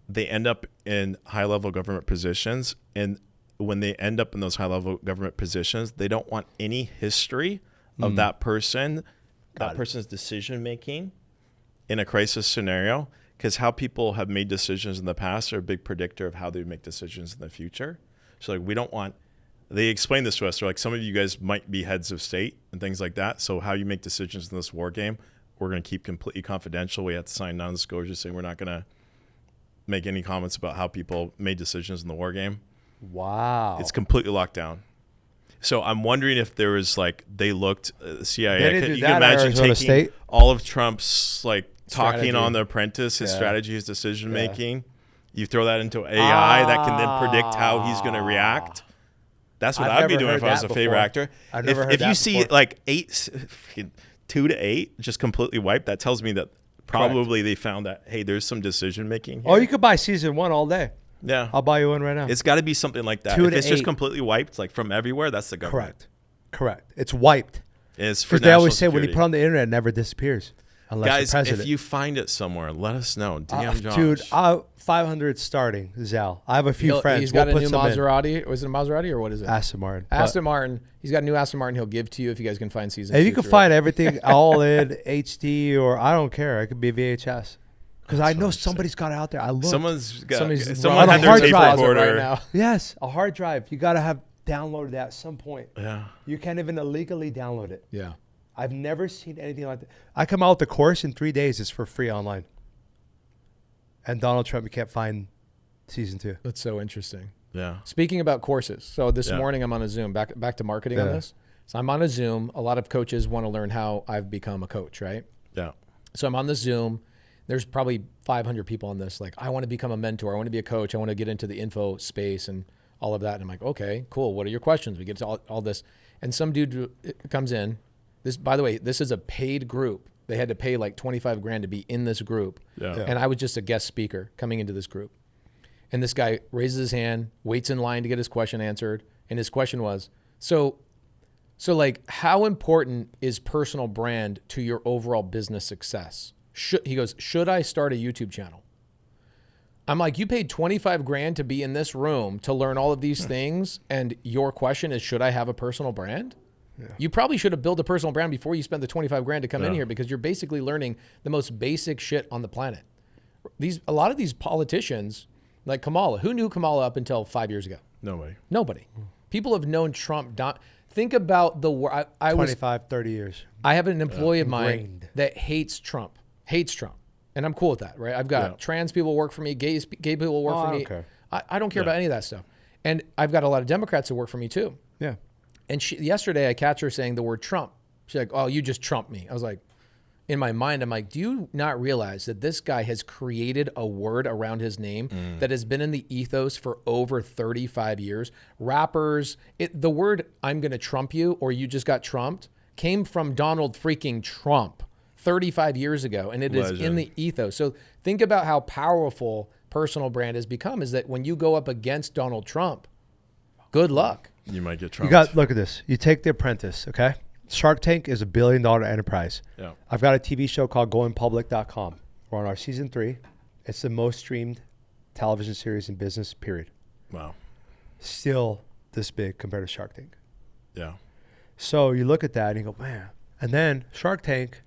they end up in high-level government positions. And when they end up in those high-level government positions, they don't want any history of that person, person's decision-making in a crisis scenario. Because how people have made decisions in the past are a big predictor of how they make decisions in the future. So like we don't want, they explain this to us. They're like, some of you guys might be heads of state and things like that. So how you make decisions in this war game, we're going to keep completely confidential. We have to sign non-disclosure saying we're not going to make any comments about how people made decisions in the war game. Wow. It's completely locked down. So I'm wondering if there was like, they looked, CIA, you can imagine taking all of Trump's like, talking on The Apprentice, his strategy, his decision making. You throw that into AI that can then predict how he's going to react. That's what I'd be doing if I was a favorite actor. If you see like 2 to 8 just completely wiped, that tells me that probably they found that, hey, there's some decision making here. Oh, you could buy season 1 all day. Yeah. I'll buy you one right now. It's got to be something like that. If it's just completely wiped, like from everywhere, that's the government. Correct. It's wiped. It's for they always security. say when you put on the internet, it never disappears. Guys, if you find it somewhere, let us know. DM Josh. Dude, 500 starting, Zal. I have a few friends. He's got a new Maserati. Was it a Maserati or what is it? Aston Martin. Aston Martin. He's got a new Aston Martin he'll give to you if you guys can find season 2. If you can find everything all in HD or I don't care. It could be VHS. Because I know somebody's got it out there. I looked. Someone on had a their hard tape drive recorder. right now. Yes, a hard drive. You got to have downloaded that at some point. Yeah. You can't even illegally download it. Yeah. I've never seen anything like that. I come out with the course in 3 days. It's for free online. And Donald Trump, you can't find season 2. That's so interesting. Yeah. Speaking about courses. So this morning I'm on a Zoom, back to marketing on this. So I'm on a Zoom. A lot of coaches want to learn how I've become a coach, right? Yeah. So I'm on the Zoom. There's probably 500 people on this. Like, I want to become a mentor. I want to be a coach. I want to get into the info space and all of that. And I'm like, okay, cool. What are your questions? We get to all this. And some dude comes in. This, by the way, this is a paid group. They had to pay like 25 grand to be in this group. Yeah. And I was just a guest speaker coming into this group. And this guy raises his hand, waits in line to get his question answered. And his question was, so like, how important is personal brand to your overall business success? He goes, should I start a YouTube channel? I'm like, you paid 25 grand to be in this room to learn all of these things. And your question is, should I have a personal brand? Yeah. You probably should have built a personal brand before you spent the 25 grand to come in here, because you're basically learning the most basic shit on the planet. A lot of these politicians, like Kamala, who knew Kamala up until 5 years ago? Nobody. People have known Trump. Think about the word. 30 years. I have an employee of mine that hates Trump. And I'm cool with that, right? I've got trans people work for me, gay people work for me. I don't care about any of that stuff. And I've got a lot of Democrats that work for me too. Yeah. And yesterday I catch her saying the word Trump. She's like, oh, you just trumped me. I was like, in my mind, I'm like, do you not realize that this guy has created a word around his name that has been in the ethos for over 35 years? Rappers, the word I'm going to trump you or you just got trumped came from Donald freaking Trump 35 years ago, and it is in the ethos. So think about how powerful personal brand has become, is that when you go up against Donald Trump, good luck. You might get trumped. Look at this. You take The Apprentice, okay? Shark Tank is $1 billion enterprise. Yeah. I've got a TV show called GoingPublic.com. We're on our season 3. It's the most streamed television series in business, period. Wow. Still this big compared to Shark Tank. Yeah. So you look at that and you go, man. And then Shark Tank,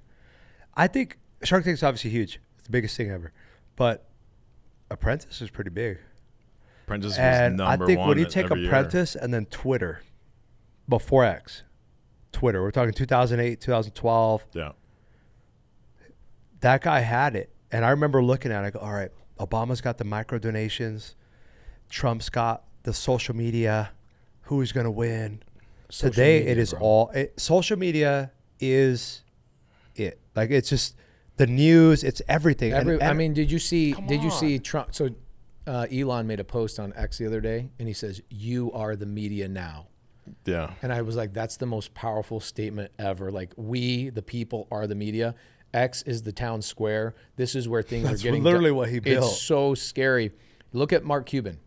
I think Shark Tank's obviously huge. It's the biggest thing ever. But Apprentice is pretty big. Apprentice was number one. I think when you take Apprentice and then Twitter, before X, Twitter, we're talking 2008, 2012. Yeah. That guy had it. And I remember looking at it, I go, all right, Obama's got the micro donations. Trump's got the social media. Who's going to win? Today, it is all, social media is it. Like, it's just the news, it's everything. I mean, did you see Trump? So Elon made a post on X the other day, and he says, you are the media now. Yeah. And I was like, that's the most powerful statement ever. Like, we, the people, are the media. X is the town square. This is where things That's are getting literally what he built. It's so scary. Look at Mark Cuban.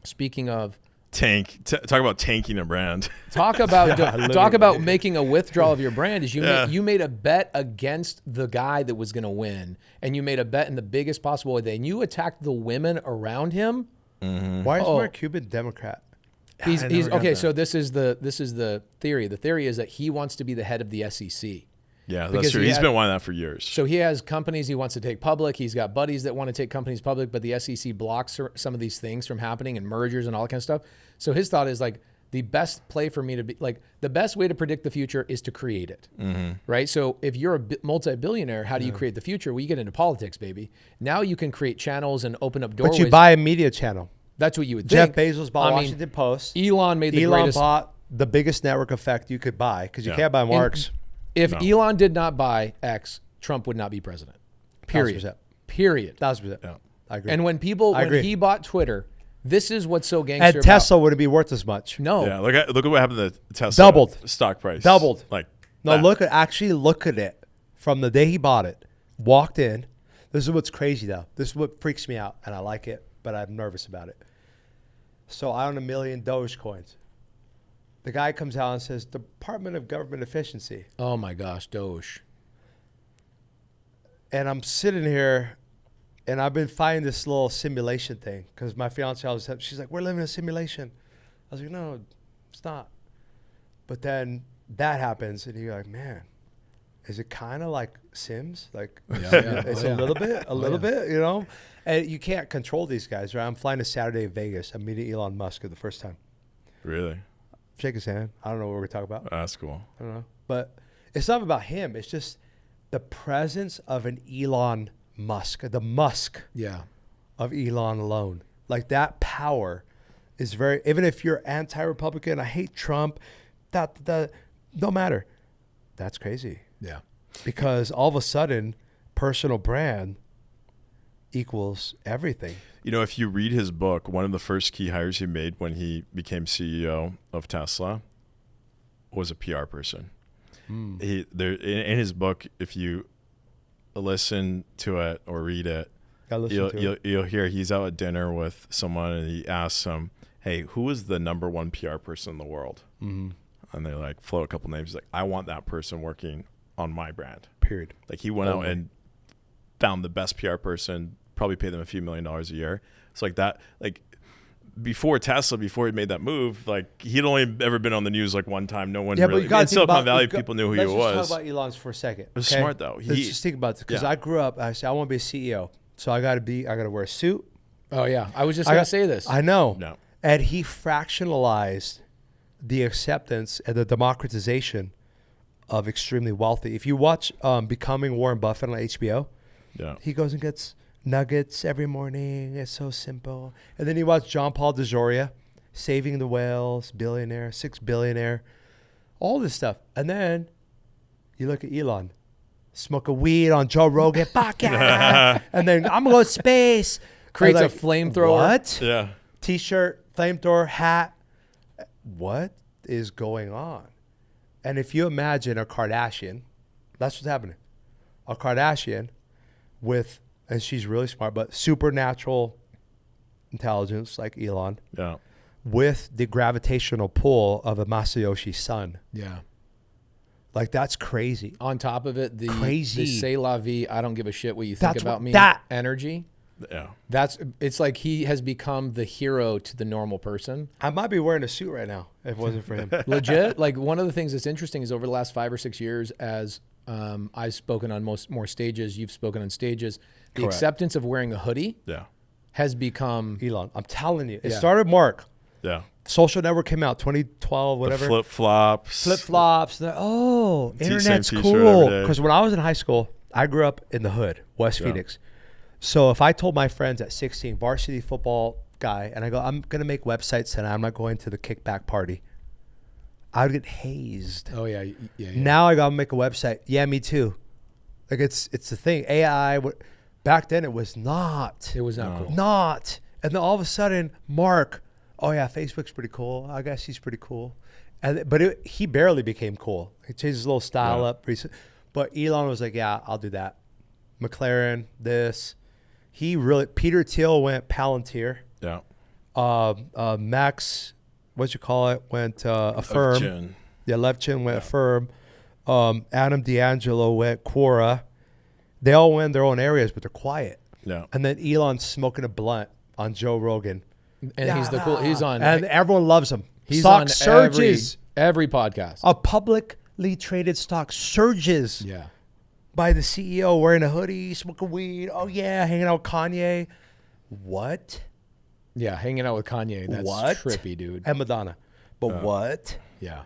Speaking of talk about tanking a brand. talk about talk about literally. making a withdrawal of your brand. Is you made a bet against the guy that was going to win, and you made a bet in the biggest possible way. And you attacked the women around him. Why is Mark Cuban Democrat? He's I never got okay. that. So this is the theory. The theory is that he wants to be the head of the SEC. Yeah, Because that's true. he He's had- been wanting that for years. So he has companies he wants to take public. He's got buddies that want to take companies public, but the SEC blocks some of these things from happening and mergers and all that kind of stuff. So his thought is like, the best play for me to be like, the best way to predict the future is to create it. Right. So if you're a multi-billionaire, how do you create the future? Well, you get into politics, baby. Now you can create channels and open up doorways. But you buy a media channel. That's what you would Jeff think. Bezos bought Washington Post. Elon made the Elon greatest. bought the biggest network effect you could buy because you Yeah. can't buy Mark's. If Elon did not buy X, Trump would not be president. Period. 1,000%. Period. 1,000%. Yeah. I agree. And when agree. he bought Twitter, this is what's so gangster And about. Tesla wouldn't be worth as much. No. Yeah, look at what happened to Tesla. Doubled. Stock price. Doubled. Like No, that. look at it from the day he bought it. Walked in. This is what's crazy though. This is what freaks me out, and I like it, but I'm nervous about it. So I own 1 million Dogecoins. The guy comes out and says, Department of Government Efficiency. Oh my gosh, Doge. And I'm sitting here, and I've been finding this little simulation thing because my fiance she's like, we're living in a simulation. I was like, no, it's not. But then that happens, and you're like, man, is it kind of like Sims? Like, it's a little bit, you know? And you can't control these guys, right? I'm flying to Saturday in Vegas. I'm meeting Elon Musk for the first time. Really? Shake his hand. I don't know what we're talking about. That's cool. I don't know. But it's not about him. It's just the presence of an Elon Musk, the Musk Yeah. of Elon alone. Like that power is very, even if you're anti-Republican, I hate Trump, no matter. That's crazy. Yeah. Because all of a sudden, personal brand equals everything. You know, if you read his book, one of the first key hires he made when he became CEO of Tesla was a PR person. In his book, if you listen to it or read it, you'll hear he's out at dinner with someone and he asks him, hey, who is the number one PR person in the world? And they like float a couple names. He's like, I want that person working on my brand. Period. Like he went out and found the best PR person, probably paid them a few $1 million a year. It's like that, like before Tesla, before he made that move, like he'd only ever been on the news like one time. No one really, in Silicon Valley, people knew who he was. Let's just talk about Elon's for a second. It was smart though. Let's just think about this because I grew up, I said, I want to be a CEO. So I got to wear a suit. Oh yeah. I was just going to say this. I know. No. And he fractionalized the acceptance and the democratization of extremely wealthy. If you watch Becoming Warren Buffett on HBO, he goes and gets nuggets every morning. It's so simple. And then you watch John Paul DeJoria, Saving the Whales, billionaire, 6 billionaire, all this stuff. And then you look at Elon, smoke a weed on Joe Rogan, and then I'm going to go to space. Creates like, a flamethrower. What? Yeah. T-shirt, flamethrower, hat. What is going on? And if you imagine a Kardashian, that's what's happening. A Kardashian with, and she's really smart, but supernatural intelligence like Elon, with the gravitational pull of a Masayoshi sun. Yeah. Like that's crazy. On top of it, the Crazy. c'est la vie, I don't give a shit what you think That's about what- me. that- energy. Yeah. It's like he has become the hero to the normal person. I might be wearing a suit right now if it wasn't for him. Legit. Like one of the things that's interesting is over the last 5 or 6 years, as I've spoken on more stages, you've spoken on stages, the acceptance of wearing a hoodie has become Elon, I'm telling you. It started Mark. Yeah. Social Network came out 2012, whatever. The flip-flops. Flip-flops. Oh, internet's T-shirt cool. every day. Because when I was in high school, I grew up in the hood, West Phoenix. So if I told my friends at 16, varsity football guy, and I go, I'm going to make websites tonight, I'm not going to the kickback party, I would get hazed. Oh, yeah. Now I got to make a website. Yeah, me too. Like it's the thing. AI, back then it was not. It was not cool. Not. And then all of a sudden, Mark, oh yeah, Facebook's pretty cool. I guess he's pretty cool. But he barely became cool. He changed his little style up recently. But Elon was like, yeah, I'll do that. McLaren, this. Peter Thiel went Palantir. Yeah. Max, what you call it, went Affirm. Levchin. Yeah, Levchin went Affirm. Adam D'Angelo went Quora. They all went in their own areas, but they're quiet. Yeah. And then Elon's smoking a blunt on Joe Rogan. And he's on. And everyone loves him. He's Stock on surges. every podcast. A publicly traded stock surges. Yeah. By the CEO wearing a hoodie, smoking weed. Oh, yeah, hanging out with Kanye. What? Yeah, hanging out with Kanye. That's trippy, dude. And Madonna. But what? Yeah.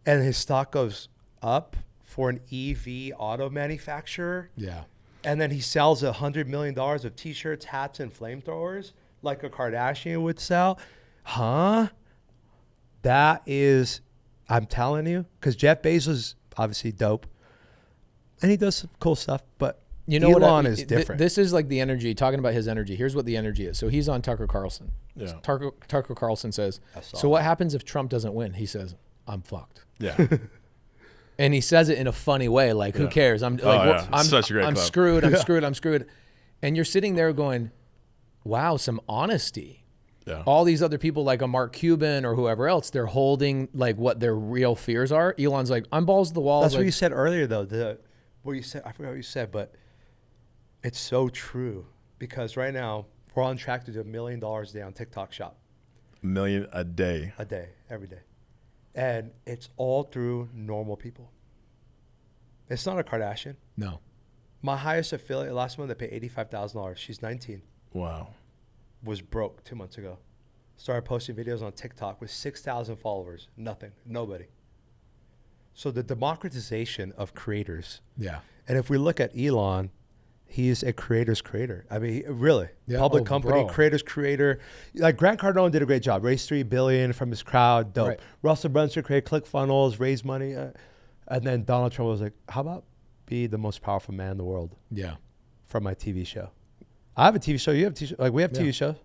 And his stock goes up for an EV auto manufacturer. Yeah. And then he sells $100 million of T-shirts, hats, and flamethrowers like a Kardashian would sell. Huh? That is, I'm telling you, because Jeff Bezos is obviously dope. And he does some cool stuff, but you know Elon is different. This is like the energy, talking about his energy. Here's what the energy is. So he's on Tucker Carlson. Yeah. Tucker Carlson says, so what happens if Trump doesn't win? He says, I'm fucked. Yeah. And he says it in a funny way, like, who cares? I'm Such a great I'm clip. screwed. I'm screwed. And you're sitting there going, wow, some honesty. Yeah. All these other people, like a Mark Cuban or whoever else, they're holding like what their real fears are. Elon's like, I'm balls to the wall. That's like, what you said earlier, though. What you said, I forgot what you said, but it's so true because right now we're on track to do $1 million a day on TikTok Shop. $1 million a day. A day, every day. And it's all through normal people. It's not a Kardashian. No. My highest affiliate last month, they paid $85,000. She's 19. Wow. Was broke 2 months ago. Started posting videos on TikTok with 6,000 followers. Nothing. Nobody. So the democratization of creators. Yeah. And if we look at Elon, he's a creator's creator. I mean, really. Yeah. Public company, creator's creator. Like Grant Cardone did a great job. Raised $3 billion from his crowd. Dope. Right. Russell Brunson created ClickFunnels, raised money. And then Donald Trump was like, how about be the most powerful man in the world? Yeah. From my TV show. I have a TV show. You have a TV show. Like we have TV shows.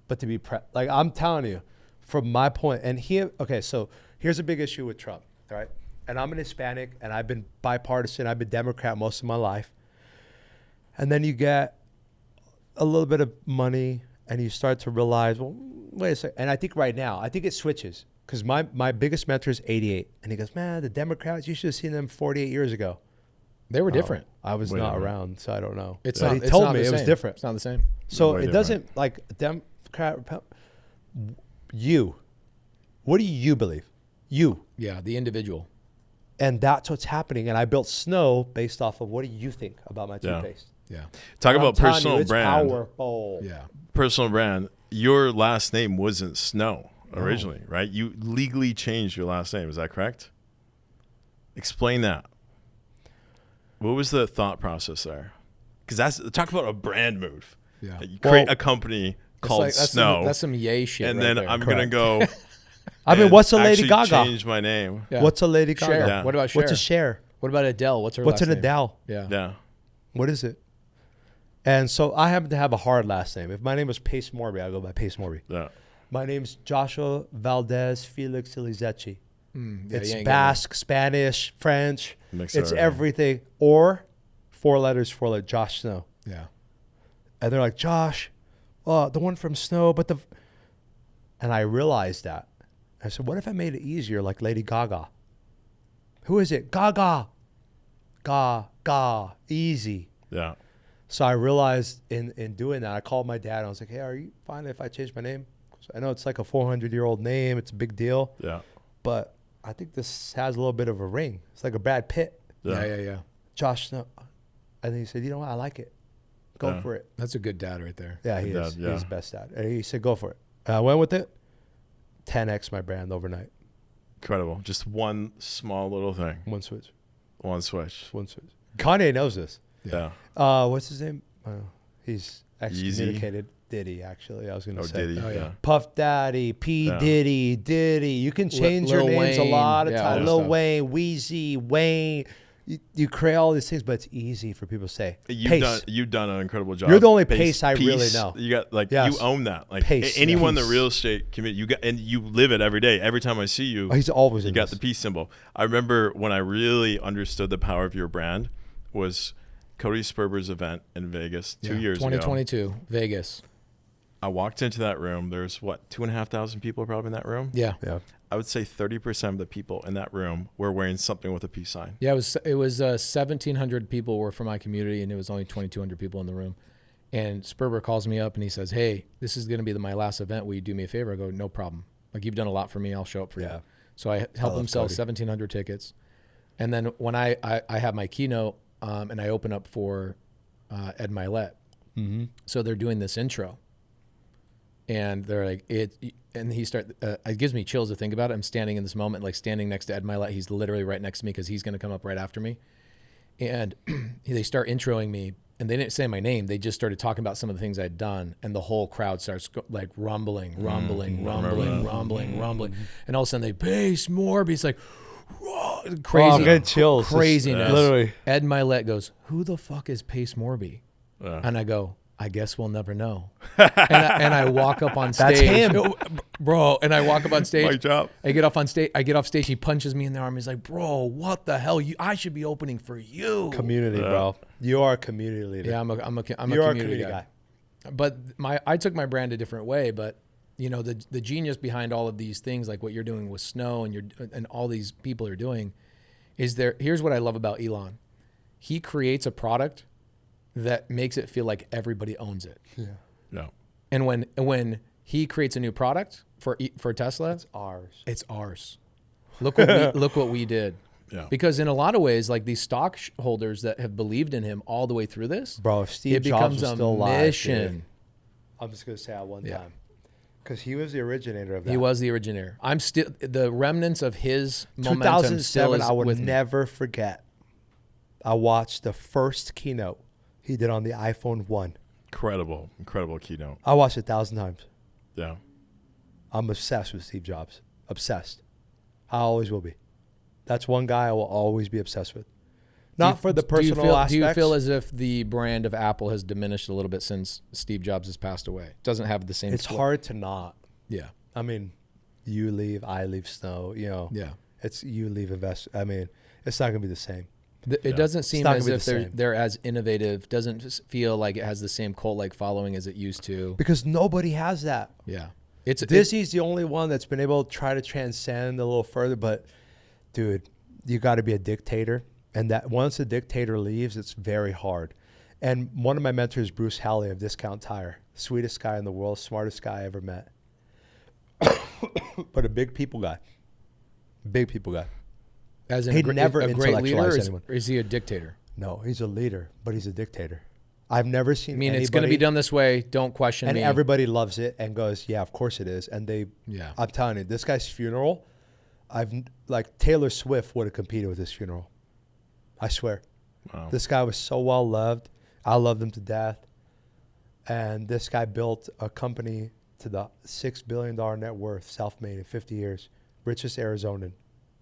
But to be like I'm telling you, from my point, and okay, so here's a big issue with Trump, right? And I'm an Hispanic, and I've been bipartisan. I've been Democrat most of my life. And then you get a little bit of money, and you start to realize, well, wait a second. And I think right now, I think it switches. Because my biggest mentor is 88. And he goes, man, the Democrats, you should have seen them 48 years ago. They were different. I was not around, so I don't know. It's but not, he it's told not me the it was same. different. It's not the same. So Way it doesn't, like, Democrat, what do you believe? You. Yeah, the individual. And that's what's happening. And I built Snow based off of what do you think about my toothpaste? Yeah. Talk about personal it's brand. Powerful. Yeah. Personal brand. Your last name wasn't Snow originally, right? You legally changed your last name. Is that correct? Explain that. What was the thought process there? Because talk about a brand move. Yeah. You create a company called Snow. That's some yay shit. And right then there. I'm going to go. I mean, what's a Lady Gaga? Change my name. Yeah. What's a Lady Gaga? Cher. Yeah. What about Cher? What's a Cher? What about Adele? What's her What's last an name? Adele? Yeah. Yeah. What is it? And so I happen to have a hard last name. If my name was Pace Morby, I go by Pace Morby. Yeah. My name's Joshua Valdez Felix Ilizechi. Yeah, It's Basque, Spanish, French. Mix It's everything. Or 4 letters, Josh Snow. Yeah. And they're like, Josh, the one from Snow, but and I realized that. I said, what if I made it easier like Lady Gaga? Who is it? Gaga. Ga, easy. Yeah. So I realized in doing that, I called my dad. And I was like, hey, are you fine if I change my name? I know it's like a 400-year-old name. It's a big deal. Yeah. But I think this has a little bit of a ring. It's like a Brad Pitt. Yeah. Josh Snow. And then he said, you know what? I like it. Go for it. That's a good dad right there. Yeah, he is. He's the best dad. And he said, go for it. And I went with it. 10x my brand overnight. Incredible. Just one small little thing. One switch. Kanye knows this. Yeah. What's his name? He's excommunicated. Diddy, actually. I was going to say. Diddy. Oh, yeah. Puff Daddy, P. Diddy. You can change your Lil names Wayne. a lot of Yeah, times. all Lil stuff. Wayne, Wheezy, Wayne, you create all these things, but it's easy for people to say. You've done an incredible job. You're the only pace I really know. You got like you own that. Like Pace, anyone in the peace. real estate community, you got, and you live it every day. Every time I see you, He's always you in got this. the peace symbol. I remember when I really understood the power of your brand was Cody Sperber's event in Vegas 2 years ago. 2022, Vegas. I walked into that room. There's 2,500 people probably in that room. Yeah. I would say 30% of the people in that room were wearing something with a peace sign. Yeah, it was 1,700 people were from my community, and it was only 2,200 people in the room. And Sperber calls me up and he says, "Hey, this is going to be my last event. Will you do me a favor?" I go, "No problem. Like, you've done a lot for me. I'll show up for you." So I help him sell 1,700 tickets. And then when I have my keynote and I open up for Ed Milet. Mm-hmm. So they're doing this intro. And they're like, and it gives me chills to think about it. I'm standing in this moment, like standing next to Ed Milet. He's literally right next to me because he's going to come up right after me. And they start introing me, and they didn't say my name. They just started talking about some of the things I'd done, and the whole crowd starts like rumbling. And all of a sudden they bass Morby. It's like, whoa, crazy. I'm getting chills. Craziness. Literally. Ed Milet goes, "Who the fuck is Pace Morby?" Yeah. And I go, "I guess we'll never know." and I walk up on stage. That's him. Bro. And I walk up on stage. My job. I get off stage. He punches me in the arm. He's like, "Bro, what the hell? I should be opening for you." Community, bro. You are a community leader. Yeah, I'm a community guy. But I took my brand a different way. But you know, the genius behind all of these things, like what you're doing with Snow and all these people are doing, is here's what I love about Elon. He creates a product that makes it feel like everybody owns it. Yeah. No. And when he creates a new product for Tesla, It's ours. it's ours. Look what we did. Yeah. Because in a lot of ways, like these stockholders that have believed in him all the way through this, Bro, if Steve it Jobs becomes was a still alive, mission. dude, I'm just going to say that one time. Because he was the originator of that. He was the originator. I'm still the remnants of his momentum. 2007, I would with me. never forget. I watched the first keynote he did on the iPhone 1. Incredible keynote. I watched it 1,000 times. Yeah. I'm obsessed with Steve Jobs. Obsessed. I always will be. That's one guy I will always be obsessed with. Not for the personal aspects. Do you feel as if the brand of Apple has diminished a little bit since Steve Jobs has passed away? Doesn't have the same. It's hard to not. Yeah. I mean, you leave, I leave Snow. You know. Yeah. It's you leave Invest. I mean, it's not gonna be the same. It doesn't seem not as gonna be if the same. they're as innovative. Doesn't feel like it has the same cult-like following as it used to. Because nobody has that. Yeah. Disney's the only one that's been able to try to transcend a little further. But, dude, you got to be a dictator. And that once a dictator leaves, it's very hard. And one of my mentors, Bruce Halley of Discount Tire, sweetest guy in the world, smartest guy I ever met. But a big people guy. Big people guy. As in He'd never a great leader, intellectualize anyone. or is he a dictator? No, he's a leader, but he's a dictator. I've never seen I mean, anybody, it's going to be done this way. Don't question and me. everybody loves it and goes, yeah, of course it is. And Yeah. I'm telling you, this guy's funeral, Taylor Swift would have competed with his funeral. I swear. Wow. This guy was so well loved. I loved him to death. And this guy built a company to the $6 billion net worth, self-made in 50 years, richest Arizonan.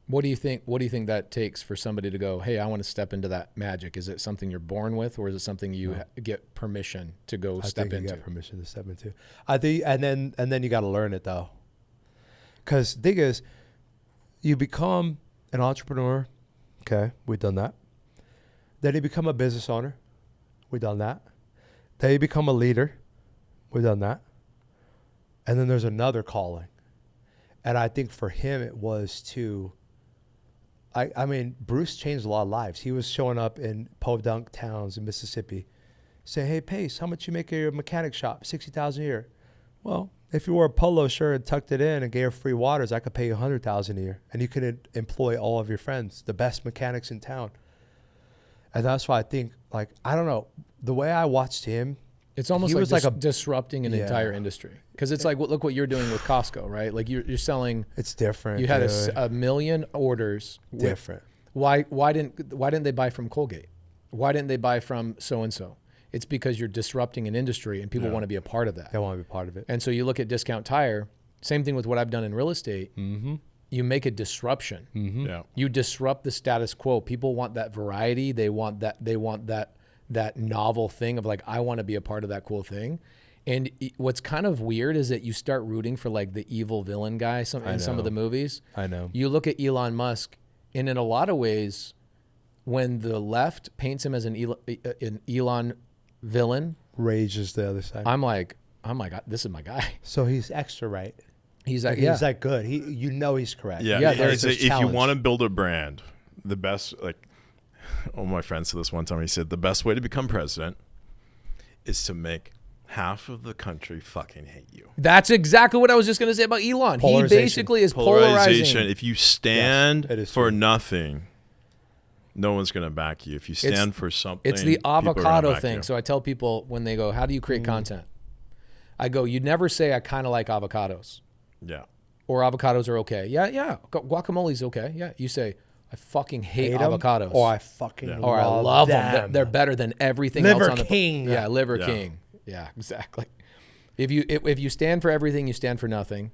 What do you think that takes for somebody to go, "Hey, I want to step into that magic"? Is it something you're born with, or is it something you get permission to go step into? You get permission to step into. I think, and then you got to learn it though. Because the thing is, you become an entrepreneur. Okay, we've done that. Then you become a business owner. We've done that. Then you become a leader. We've done that. And then there's another calling. And I think for him it was to, I mean, Bruce changed a lot of lives. He was showing up in podunk towns in Mississippi saying, "Hey, Pace, how much you make at your mechanic shop? $60,000 a year. Well, if you wore a polo shirt and tucked it in and gave free waters, I could pay you $100,000 a year. And you could employ all of your friends, the best mechanics in town." And that's why I think, I don't know, the way I watched him, It's almost he like, was disrupting an entire industry. Because it's like, look what you're doing with Costco, right? Like you're selling. it's different. You had a million orders. Different. Why didn't they buy from Colgate? Why didn't they buy from so and so? It's because you're disrupting an industry and people want to be a part of that. They want to be part of it. And so you look at Discount Tire. Same thing with what I've done in real estate. Mm-hmm. you make a disruption. Yeah. You disrupt the status quo. People want that variety. They want that novel thing of like, I want to be a part of that cool thing. And what's kind of weird is that you start rooting for like the evil villain guy in some of the movies. I know. You look at Elon Musk, and in a lot of ways, when the left paints him as an Elon villain, Rage is the other side. I'm like, this is my guy. So he's extra right. He's like, He's like good. He's correct. Yeah. there's If you challenge. want to build a brand, the best, like, my friend said this one time. He said the best way to become president is to make half of the country fucking hate you. That's exactly what I was just going to say about Elon. He basically is polarizing. If you stand Yes, for true. nothing, no one's going to back you. If you stand for something, It's the people are gonna avocado back thing. you. So I tell people when they go, how do you create content? I go, you'd never say I kind of like avocados. Yeah. Or avocados are okay. Yeah. Guacamole's okay. Yeah. You say, I fucking hate 'em, avocados. or I fucking Or I love them. them. They're better than everything Liver else on the king. Yeah, liver Yeah. king. Yeah, exactly. If you stand for everything, you stand for nothing.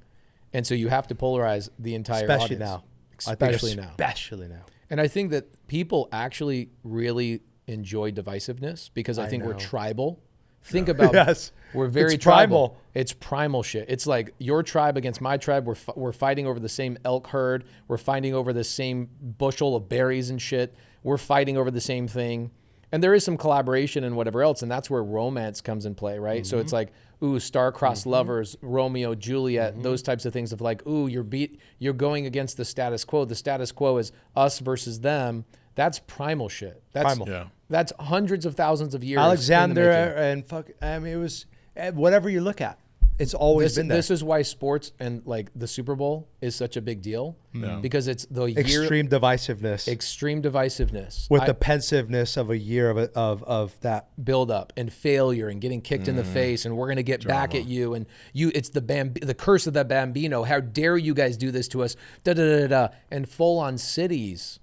And so you have to polarize the entire Especially audience. now. Especially now. Especially now. And I think that people actually really enjoy divisiveness because I think we're know. tribal. Think about Yes. we're very It's tribal. primal. It's primal shit. It's like your tribe against my tribe. We're fighting over the same elk herd. We're fighting over the same bushel of berries and shit. We're fighting over the same thing. And there is some collaboration and whatever else, and that's where romance comes in play, right? So it's like, ooh, star-crossed lovers, Romeo, Juliet, those types of things of like, ooh, you're going against the status quo. The status quo is us versus them. That's primal shit. That's Primal. Yeah. That's hundreds of thousands of years. in the Alexander making. and it was whatever you look at. It's always been there. This is why sports and like the Super Bowl is such a big deal because it's the extreme divisiveness extreme divisiveness with the pensiveness of a year of that. build up and failure and getting kicked in the face and we're going to get back at you and it's the curse of the Bambino. How dare you guys do this to us? Da da da da. And full on cities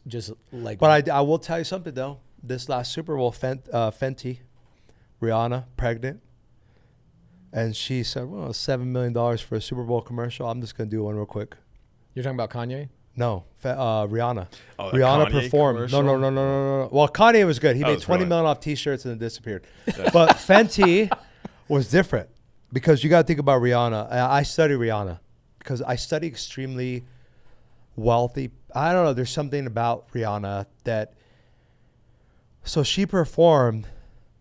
just like. But I will tell you something though. This last Super Bowl, Fenty, Rihanna, pregnant. And she said, well, $7 million for a Super Bowl commercial. I'm just going to do one real quick. You're talking about Kanye? No, Rihanna. Oh, the Rihanna Kanye performed. commercial? No. Well, Kanye was good. He made was 20 brilliant. million off T-shirts and then disappeared. But Fenty was different because you got to think about Rihanna. I study Rihanna because I study extremely wealthy. I don't know. There's something about Rihanna that. So she performed,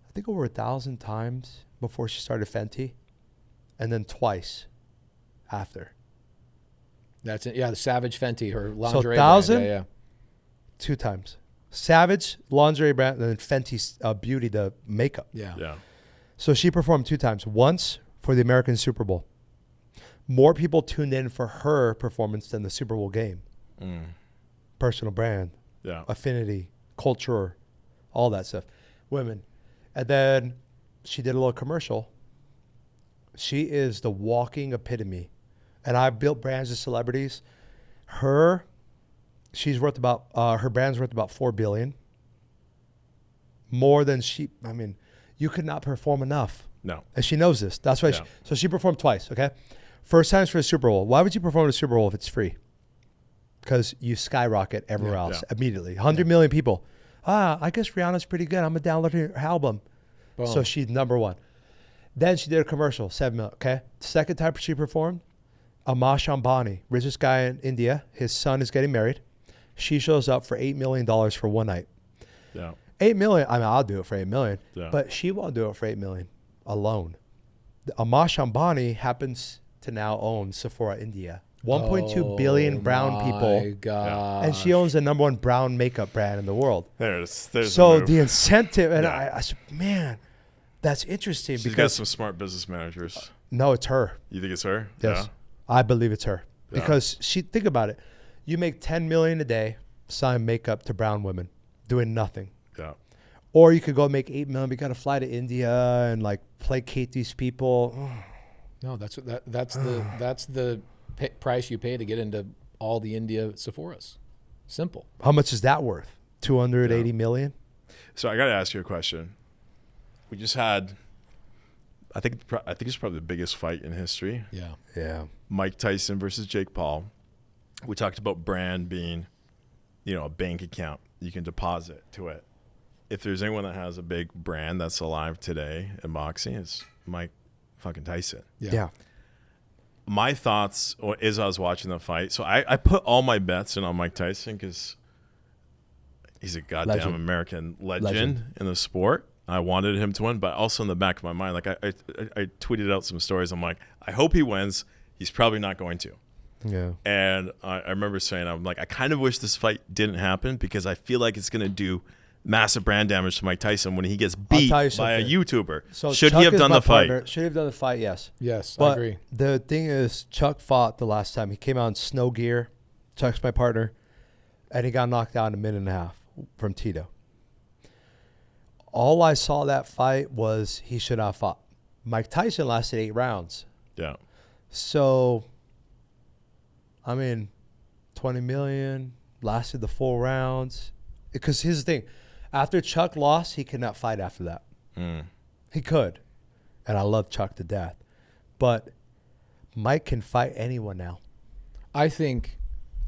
I think over 1,000 times before she started Fenty, and then twice after. That's it. Yeah, the Savage Fenty, her lingerie. 1,000? brand. Yeah. 2 times. Savage lingerie brand, and then Fenty Beauty, the makeup. Yeah. Yeah. So she performed 2 times. Once for the American Super Bowl. More people tuned in for her performance than the Super Bowl game. Personal brand, Yeah. affinity, culture, all that stuff. Women. And then she did a little commercial. She is the walking epitome. And I've built brands of celebrities. She's worth about, her brand's worth about $4 billion. More than you could not perform enough. No. And she knows this. That's why. Yeah. So she performed twice, okay? First time's for the Super Bowl. Why would you perform at a Super Bowl if it's free? Because you skyrocket everywhere else immediately. 100 million people. I guess Rihanna's pretty good. I'm going to download her album. Boom. So she's number 1. Then she did a commercial, 7 million, okay? Second time she performed, Amash Ambani, richest guy in India. His son is getting married. She shows up for $8 million for one night. Yeah. 8 million, I'll do it for 8 million. Yeah. But she won't do it for 8 million alone. Amash Ambani happens to now own Sephora India. 1.2 billion brown people. My God. And she owns the number 1 brown makeup brand in the world. There's So the the move. incentive, and Yeah. I said, man, that's interesting. She's got because some smart business managers. no, it's her. You think it's her? Yes, I believe it's her. Yeah. Because think about it. You make 10 million a day selling makeup to brown women, doing nothing. Yeah. Or you could go make 8 million. But you got to fly to India and like placate these people. No, that's the price you pay to get into all the India Sephoras. Simple. How much is that worth? 280 million? So I got to ask you a question. We just had I think it's probably the biggest fight in history. Yeah. Mike Tyson versus Jake Paul. We talked about brand being, a bank account. You can deposit to it. If there's anyone that has a big brand that's alive today in boxing, it's Mike fucking Tyson. Yeah. My thoughts as I was watching the fight. So I put all my bets in on Mike Tyson because he's a goddamn American legend in the sport. I wanted him to win, but also in the back of my mind, like I tweeted out some stories. I'm like, I hope he wins. He's probably not going to. Yeah. And I remember saying, I'm like, I kind of wish this fight didn't happen because I feel like it's going to do massive brand damage to Mike Tyson when he gets beat by a YouTuber. So should Chuck he have done the fight? Should he have done the fight? Yes. Yes, But I agree. the thing is, Chuck fought the last time. He came out in snow gear. Chuck's my partner. And he got knocked out in a minute and a half from Tito. All I saw that fight was he should not have fought. Mike Tyson lasted 8 rounds. Yeah. So, 20 million, lasted the 4 rounds. Because here's the thing. After Chuck lost, he could not fight after that. He could. And I love Chuck to death. But Mike can fight anyone now. I think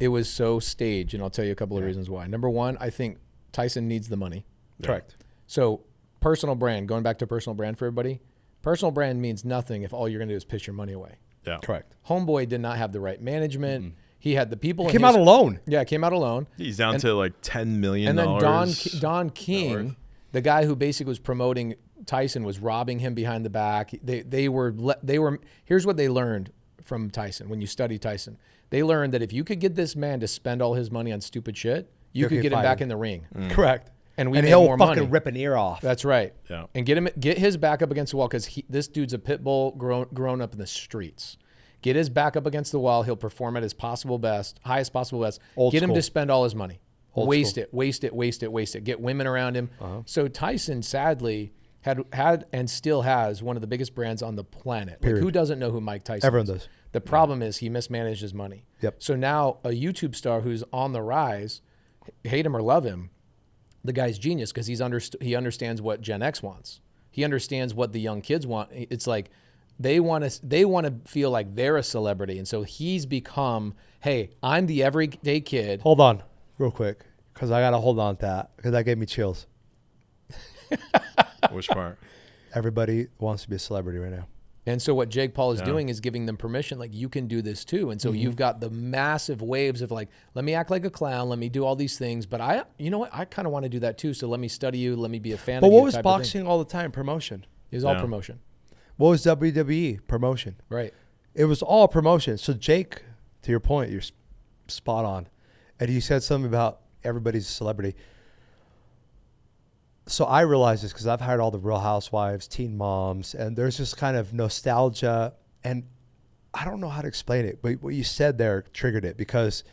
it was so staged, and I'll tell you a couple of reasons why. Number one, I think Tyson needs the money. Yeah. Correct. So personal brand, going back to personal brand for everybody, personal brand means nothing if all you're going to do is piss your money away. Yeah. Correct. Homeboy did not have the right management. He had the people. He came out alone. Yeah, came out alone. He's down to like $10 million. And then Don King, the guy who basically was promoting Tyson, was robbing him behind the back. They were. Here's what they learned from Tyson. When you study Tyson, they learned that if you could get this man to spend all his money on stupid shit, you could get him back in the ring. Correct. And we he'll more fucking money. rip an ear off. That's right. Yeah. And get his back up against the wall because this dude's a pit bull grown up in the streets. Get his back up against the wall. He'll perform at his possible best, highest possible best. Get him to spend all his money. Waste it. Get women around him. So Tyson, sadly, had and still has one of the biggest brands on the planet. Like, who doesn't know who Mike Tyson is? Everyone does. The problem is he mismanaged his money. Yep. So now a YouTube star who's on the rise, hate him or love him, the guy's genius because he understands what Gen X wants. He understands what the young kids want. It's like they want to feel like they're a celebrity, and so he's become, hey, I'm the everyday kid. Hold on, real quick, because I gotta hold on to that because that gave me chills. Which part? Everybody wants to be a celebrity right now. And so what Jake Paul is doing is giving them permission, like, you can do this too. And so you've got the massive waves of like, let me act like a clown, let me do all these things, but you know what? I kind of want to do that too. So let me study you, let me be a fan of you. But what was boxing all the time? Promotion. It was all promotion. What was WWE? Promotion. Right. It was all promotion. So Jake, to your point, you're spot on. And you said something about everybody's a celebrity. So I realize this because I've hired all the Real Housewives, Teen Moms, and there's this kind of nostalgia. And I don't know how to explain it, but what you said there triggered it because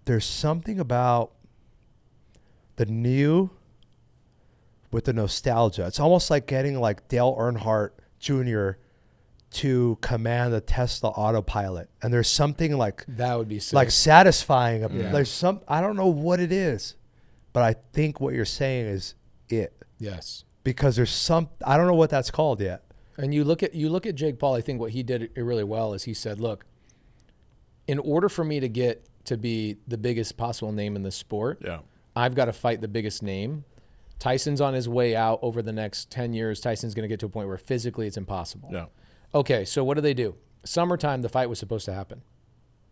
there's something about the new with the nostalgia. It's almost like getting like Dale Earnhardt Jr. to command the Tesla autopilot. And there's something like that would be sick. Like satisfying. There's I don't know what it is, but I think what you're saying is it. Yes. Because there's I don't know what that's called yet. And you look at Jake Paul, I think what he did really well is he said, look, in order for me to get to be the biggest possible name in the sport, I've got to fight the biggest name. Tyson's on his way out over the next 10 years. Tyson's going to get to a point where physically it's impossible. Yeah. Okay, so what do? Summertime, the fight was supposed to happen.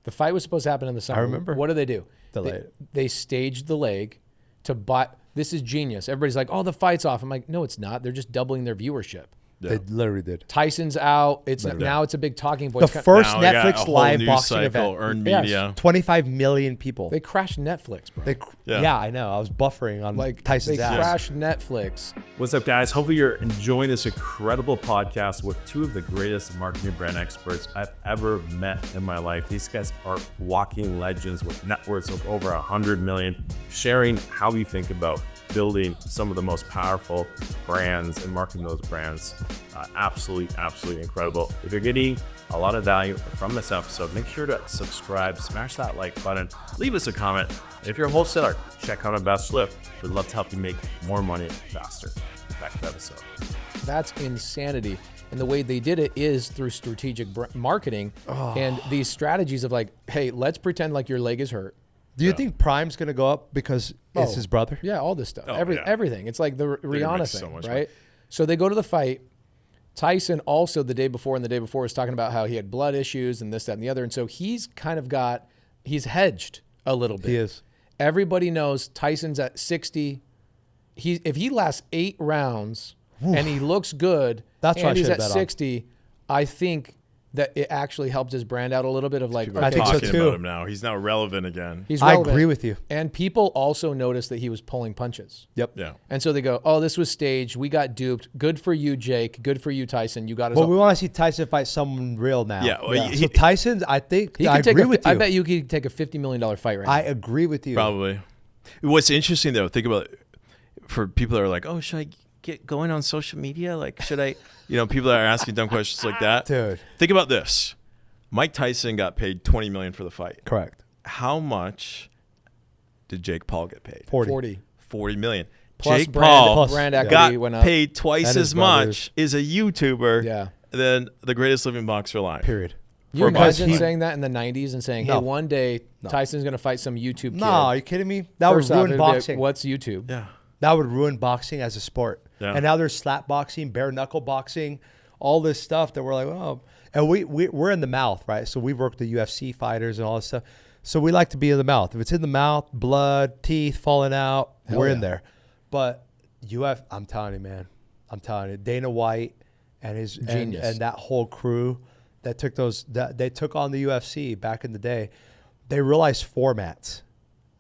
The fight was supposed to happen in the summer. I remember. What do? Delayed. They staged the leg to buy. This is genius. Everybody's like, oh, the fight's off. I'm like, no, it's not. They're just doubling their viewership. Yeah. They literally did. Tyson's out. Now it's a big talking point. The first Netflix live boxing event. Earned media. 25 million people. They crashed Netflix, bro. Yeah, I know. I was buffering on Tyson's ass. They crashed Netflix. What's up, guys? Hopefully you're enjoying this incredible podcast with two of the greatest marketing brand experts I've ever met in my life. These guys are walking legends with net worths of over 100 million, sharing how we think about building some of the most powerful brands and marketing those brands. Absolutely incredible. If you're getting a lot of value from this episode, make sure to subscribe, smash that like button, leave us a comment. If you're a wholesaler, check out Investorlift. We'd love to help you make more money faster. Back to the episode. That's insanity. And the way they did it is through strategic marketing and these strategies of like, hey, let's pretend like your leg is hurt. Do you think Prime's going to go up because it's his brother? Yeah, all this stuff. Oh, Everything. It's like the Rihanna so thing, much right? money. So they go to the fight. Tyson also the day before was talking about how he had blood issues and this, that, and the other. And so he's kind of he's hedged a little bit. He is. Everybody knows Tyson's at 60. If he lasts 8 rounds and he looks good, That's and he's at 60, I think that it actually helped his brand out a little bit of like, People are I think so talking too. about him now. He's now relevant again. he's I relevant. agree with you. And people also noticed that he was pulling punches. Yep. Yeah. And so they go, oh, this was staged. We got duped. Good for you, Jake. Good for you, Tyson. You got us. But we want to see Tyson fight someone real now. Yeah, well, So Tyson, I think, He I could take agree with you. I bet you could take a $50 million fight right I now. agree with you. Probably. What's interesting though, think about for people that are like, oh, should I get going on social media? Like, should I, people that are asking dumb questions like that. Dude. Think about this. Mike Tyson got paid $20 million for the fight. Correct. How much did Jake Paul get paid? 40. $40 million. Plus Jake brand, Paul brand equity got went up. paid twice And his as much brothers. as a YouTuber than the greatest living boxer alive. Period. You For boxing. imagine saying that in the 90s and saying, hey, No. one day Tyson's going to fight some YouTube kid. No, are you kidding me? That First would off, ruin it'd be like, boxing. what's YouTube? Yeah. That would ruin boxing as a sport. Yeah. And now there's slap boxing, bare knuckle boxing, all this stuff that we're like, oh. And we're in the mouth, right? So we work the UFC fighters and all this stuff. So we like to be in the mouth. If it's in the mouth, blood, teeth falling out, we're in there. But I'm telling you, man. I'm telling you, Dana White and his Genius. and that whole crew that they took on the UFC back in the day, they realized formats.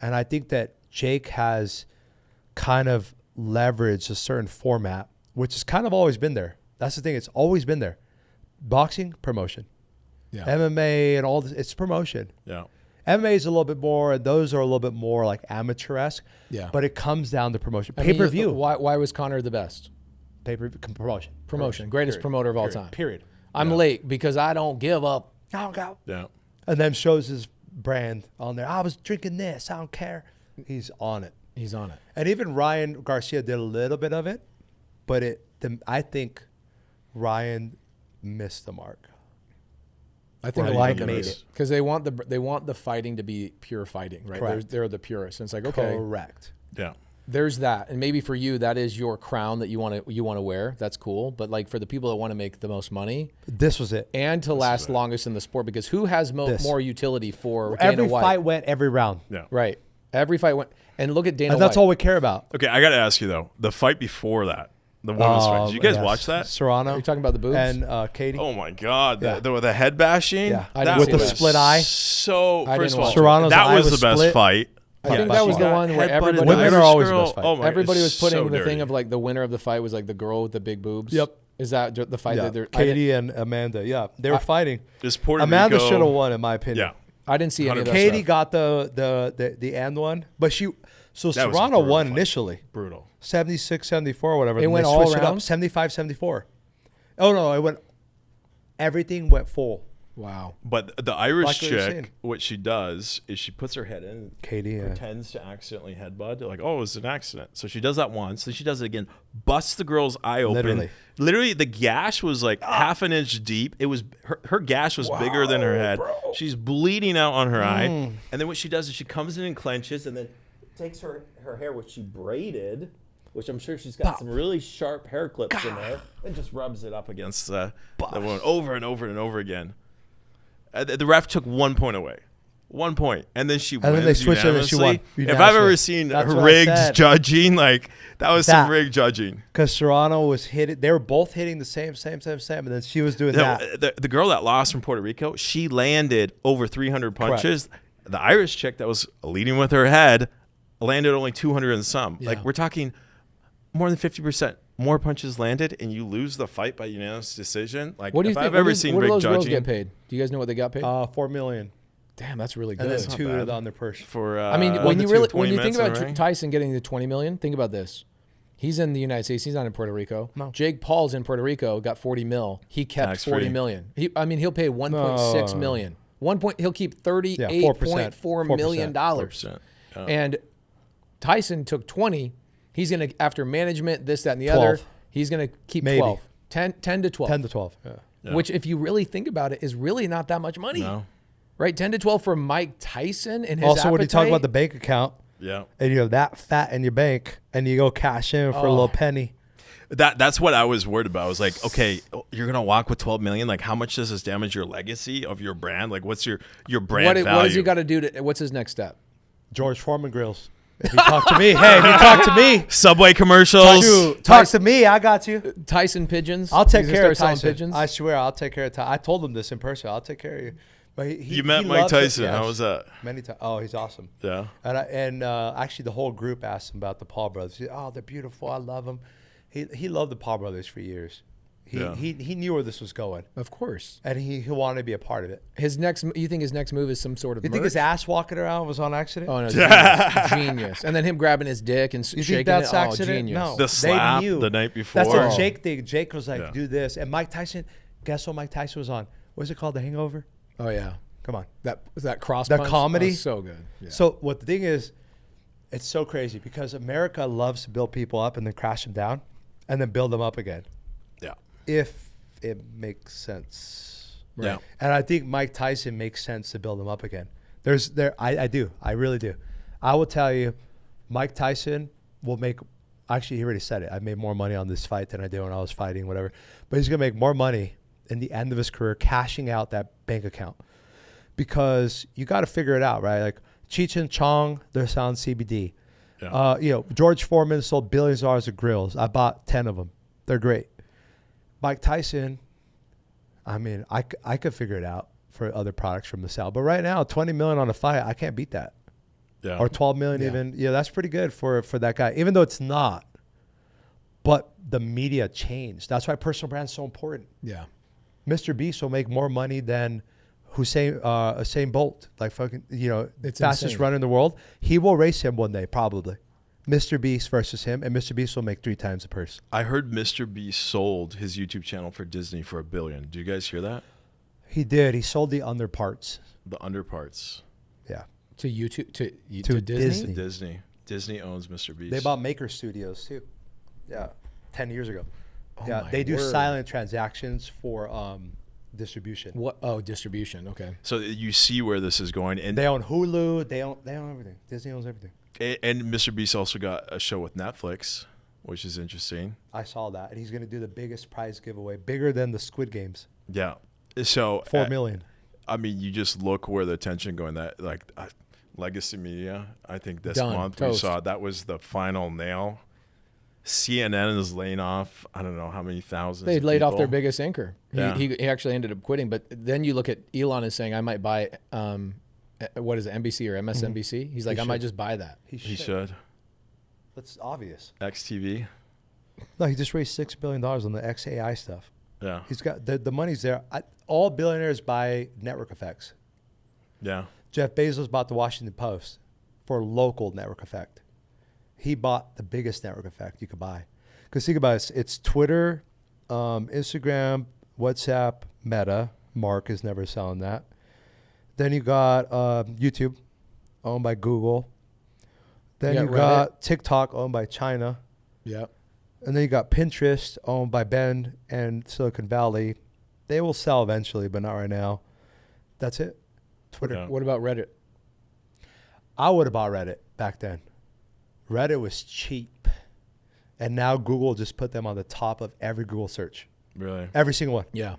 And I think that Jake has kind of leveraged a certain format, which has kind of always been there. That's the thing. It's always been there. Boxing, promotion. Yeah. MMA and all this, it's promotion. Yeah. MMA is a little bit more, and those are a little bit more like amateur-esque. Yeah. But it comes down to promotion. I mean, Pay-per-view. Why was Connor the best? Promotion. Greatest Period. promoter of all Period. time. Period. I'm late because I don't give up. I don't go. Yeah. And then shows his brand on there. I was drinking this. I don't care. He's on it. He's on it. And even Ryan Garcia did a little bit of it, but I think Ryan missed the mark. I think Or a lot like of them made made it. because they want the fighting to be pure fighting, right? Correct. They're the purists. And it's like, okay, Correct. Yeah. there's that, and maybe for you that is your crown that you want to wear. That's cool. But like for the people that want to make the most money This was it. and to last longest in the sport, because who has more utility for Dana Every White? fight went every round. Yeah. Right. Every fight went, and look at Dana And that's White. all we care about. Okay, I got to ask you though, the fight before that, the women's fight. Did you guys yes. watch that? Serrano. Are you talking about the boobs? And Katie. Oh my God, Yeah. the head bashing. Yeah. I didn't That see With the that. split eye. So I first didn't of all, watch it. Serrano's that eye was the was best split. fight. think that was the one where Headbutted everybody- the Women are Irish always the girl. best fight. Oh my, Everybody it's was putting so the thing dirty. of like the winner of the fight was like the girl with the big boobs. Yep. Is that the fight Yeah. that they're Katie and Amanda. Yeah. They were fighting. This Puerto Amanda Rico. should have won, in my opinion. Yeah. I didn't see any of that Katie stuff. got the end one, but so That was a Serrano brutal won fight. initially. Brutal. 76, 74, whatever. It Then went they all switched it up, rounds? 75, 74. Oh, no, it went, everything went full. Wow. But the Irish Like what you're saying. chick, what she does is she puts her head in, Katie, yeah. pretends to accidentally headbutt. They're like, oh, it was an accident. So she does that once. Then she does it again. Busts the girl's eye open. Literally, the gash was like half an inch deep. It was her gash was bigger than her head. bro. She's bleeding out on her eye. And then what she does is she comes in and clenches and then takes her hair, which she braided, which I'm sure she's got some really sharp hair clips in there, and just rubs it up against the woman over and over and over again. The ref took 1 point away. 1 point. And then she wins then they switched it and she won. unanimously. If I've ever seen That's what I rigged said. judging, like, that was some That. rigged judging. Because Serrano was hitting, they were both hitting the same, and then she was doing that. The girl that lost from Puerto Rico, she landed over 300 punches. The Irish chick that was leading with her head landed only 200 and some. Yeah. Like, we're talking more than 50% more punches landed, and you lose the fight by unanimous decision. Like, What do you if think? I've ever seen what do rigged those girls judging get paid? Do you guys know what they got paid? $4 million. Damn, that's really And good. then two bad. on their purse. for, I mean, when when you think about Tyson getting the 20 million, think about this. He's in the United States. He's not in Puerto Rico. No. Jake Paul's in Puerto Rico. Got 40 mil. He kept Tax-free. 40 million. He'll pay 1.6 million. He'll keep 38.4 million dollars. 4%. And Tyson took 20. He's gonna, after management, this, that, and the 12. other. He's going to keep Maybe. 12. 10 to 12. 10 to 12. Yeah. Which, if you really think about it, is really not that much money. No. Right? 10 to 12 for Mike Tyson and his Also, appetite. when you talk about the bank account, Yeah. and you have that fat in your bank, and you go cash in for a little penny. That's what I was worried about. I was like, okay, you're gonna walk with 12 million. Like, how much does this damage your legacy of your brand? Like, what's your brand value? What does he got to do to? What's his next step? George Foreman grills. If you talk to me, hey, if you talk to me, Subway commercials. talk to me, I got you. Tyson pigeons. I'll take He's care gonna of start Tyson. selling pigeons. I swear, I'll take care of Tyson. I told him this in person. I'll take care of you. But You met he Mike loves it. Tyson. Yes. How was that? Many times. Oh, he's awesome. Yeah. And actually, the whole group asked him about the Paul brothers. He said, oh, they're beautiful. I love them. He loved the Paul brothers for years. He knew where this was going, Of course. and he wanted to be a part of it. You think his next move is some sort of You think his ass walking around was on accident? Oh, no. Genius. Genius. And then him grabbing his dick and You shaking think that's it. Oh, accident? genius. No. The slap They knew. the night before. That's what Jake did. Jake was like, Yeah. do this. And Mike Tyson, guess what Mike Tyson was on? What's it called? The Hangover? Oh, yeah. Come on. That cross The punch? comedy? Oh, so good. Yeah. So what the thing is, it's so crazy because America loves to build people up and then crash them down and then build them up again. Yeah. If it makes sense. Yeah. And I think Mike Tyson makes sense to build them up again. I do. I really do. I will tell you, Mike Tyson will make, actually he already said it. I made more money on this fight than I did when I was fighting, whatever. But he's going to make more money in the end of his career cashing out that bank account. Because you got to figure it out, right? Like Cheech and Chong, they're selling CBD. Yeah. George Foreman sold billions of dollars of grills. I bought 10 of them. They're great. Mike Tyson, I mean, I could figure it out for other products from the South. But right now, 20 million on a fight, I can't beat that. Yeah. Or 12 million even. Yeah, that's pretty good for that guy, even though it's not. But the media changed. That's why personal brand is so important. Yeah. Mr. Beast will make more money than Usain Bolt, like fucking, It's fastest insane. runner in the world. He will race him one day, probably. Mr. Beast versus him, and Mr. Beast will make 3 times the purse. I heard Mr. Beast sold his YouTube channel for Disney for $1 billion. Do you guys hear that? He did. He sold the underparts. The underparts. Yeah. To YouTube, to To Disney? Disney. Disney owns Mr. Beast. They bought Maker Studios too. Yeah. 10 years ago. Yeah. my They do word. silent transactions for distribution. What? Oh, distribution. Okay. So you see where this is going, and They own Hulu. They own everything. Disney owns everything. and Mr. Beast also got a show with Netflix, which is interesting. I saw that. And he's going to do the biggest prize giveaway, bigger than the Squid Games. Yeah. So 4 million. I mean, you just look where the attention going. That legacy media. I think this Done. month Toast. we saw that was the final nail. CNN is laying off. I don't know how many thousands. They of laid off their people. biggest anchor. Yeah. He actually ended up quitting. But then you look at Elon is saying, I might buy, what is it, NBC or MSNBC? He's like, I might just buy that. He should. That's obvious. XTV. No, he just raised $6 billion on the XAI stuff. Yeah. He's got the money's there. All billionaires buy network effects. Yeah. Jeff Bezos bought the Washington Post for local network effect. He bought the biggest network effect you could buy. Because think about it, it's Twitter, Instagram, WhatsApp, Meta. Mark is never selling that. Then you got YouTube, owned by Google. Then you got TikTok, owned by China. Yep. And then you got Pinterest, owned by Ben and Silicon Valley. They will sell eventually, but not right now. That's it. Twitter. Yeah. What about Reddit? I would have bought Reddit back then. Reddit was cheap. And now Google just put them on the top of every Google search. Really? Every single one. Yeah.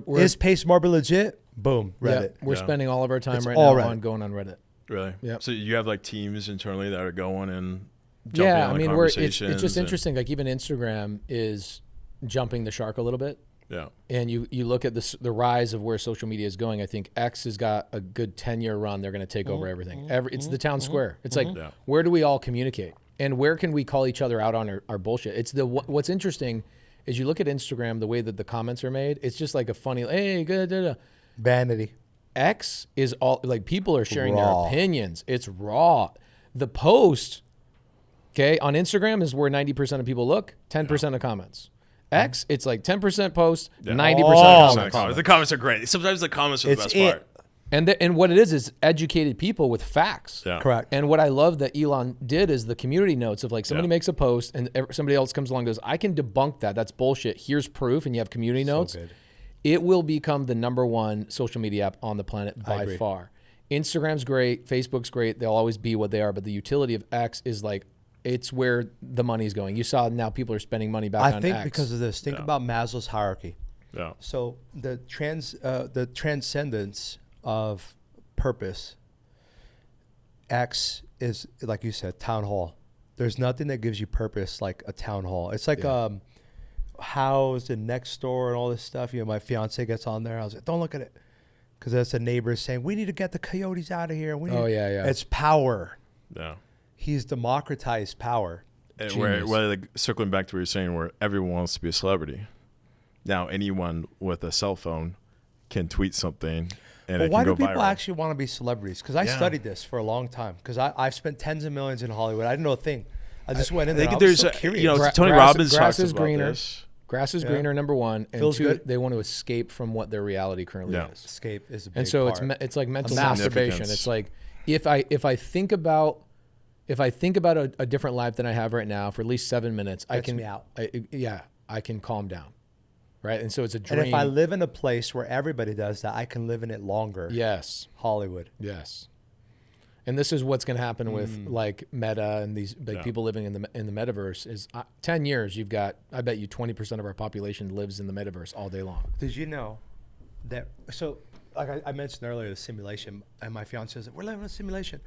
Is Pace Morby legit? Boom, Reddit. We're Yeah. spending all of our time It's right all now Reddit. on going on Reddit. Really? Yep. So you have like teams internally that are going and jumping Yeah, on I the mean, it's conversations just and- interesting. Like even Instagram is jumping the shark a little bit. Yeah. And you look at the rise of where social media is going. I think X has got a good 10-year run. They're going to take over everything. It's the town square. It's like, Yeah. where do we all communicate? And where can we call each other out on our bullshit? It's what's interesting is you look at Instagram, the way that the comments are made, it's just like a funny, hey, good, da, da. Vanity. X is all, like people are sharing Raw. their opinions. It's raw. The post, okay, on Instagram is where 90% of people look, 10% of comments. X, it's like 10% post, 90% Oh, comments. the comments are great. Sometimes the comments are the It's best it. part. And what it is educated people with facts. Yeah. Correct. And what I love that Elon did is the community notes of like somebody makes a post and somebody else comes along and goes, I can debunk that. That's bullshit. Here's proof. And you have community notes. Good. It will become the #1 social media app on the planet by far. Instagram's great. Facebook's great. They'll always be what they are. But the utility of X is like, it's where the money's going. You saw now people are spending money back on X. I think because of this. Think about Maslow's hierarchy. Yeah. So the transcendence of purpose, X is, like you said, town hall. There's nothing that gives you purpose like a town hall. It's like House and Next Door and all this stuff. You know, my fiance gets on there. I was like, don't look at it, because that's the neighbors saying we need to get the coyotes out of here. It's power. Yeah. He's democratized power. Where like, circling back to what you're saying, where everyone wants to be a celebrity. Now anyone with a cell phone can tweet something. And why do people actually want to be celebrities? Because I studied this for a long time. Because I've spent tens of millions in Hollywood. I didn't know a thing. I just went in there. I was so curious. You know, Tony Robbins grass talks is about greener. this. Grass is greener, #1, and Feels 2, good. they want to escape from what their reality currently is. Escape is a big And so part. it's like mental masturbation. It's like if I think about a different life than I have right now for at least 7 minutes, I can calm down, right? And so it's a dream. And if I live in a place where everybody does that, I can live in it longer. Yes. Hollywood. Yes. And this is what's going to happen with like Meta and these people living in the metaverse. Is 10 years, you've got, I bet you 20% of our population lives in the metaverse all day long. Did you know that? So, like I mentioned earlier, the simulation, and my fiance was like, "We're living in a simulation."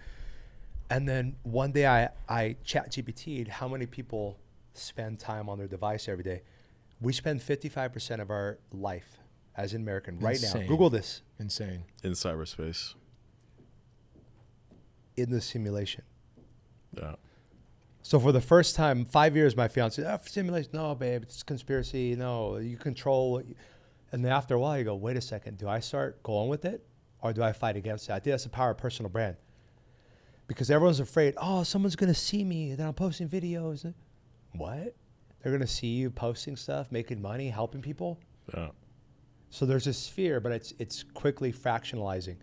And then one day I chat GPT'd how many people spend time on their device every day. We spend 55% of our life as an American right now. Google this. Insane. In cyberspace. In the simulation. Yeah. So for the first time, 5 years, my fiance, simulation, no, babe, it's conspiracy. No, you control what you, and then after a while you go, wait a second, do I start going with it or do I fight against it? I think that's the power of personal brand. Because everyone's afraid, someone's going to see me that I'm posting videos. What? They're going to see you posting stuff, making money, helping people? Yeah. So there's this fear, but it's quickly fractionalizing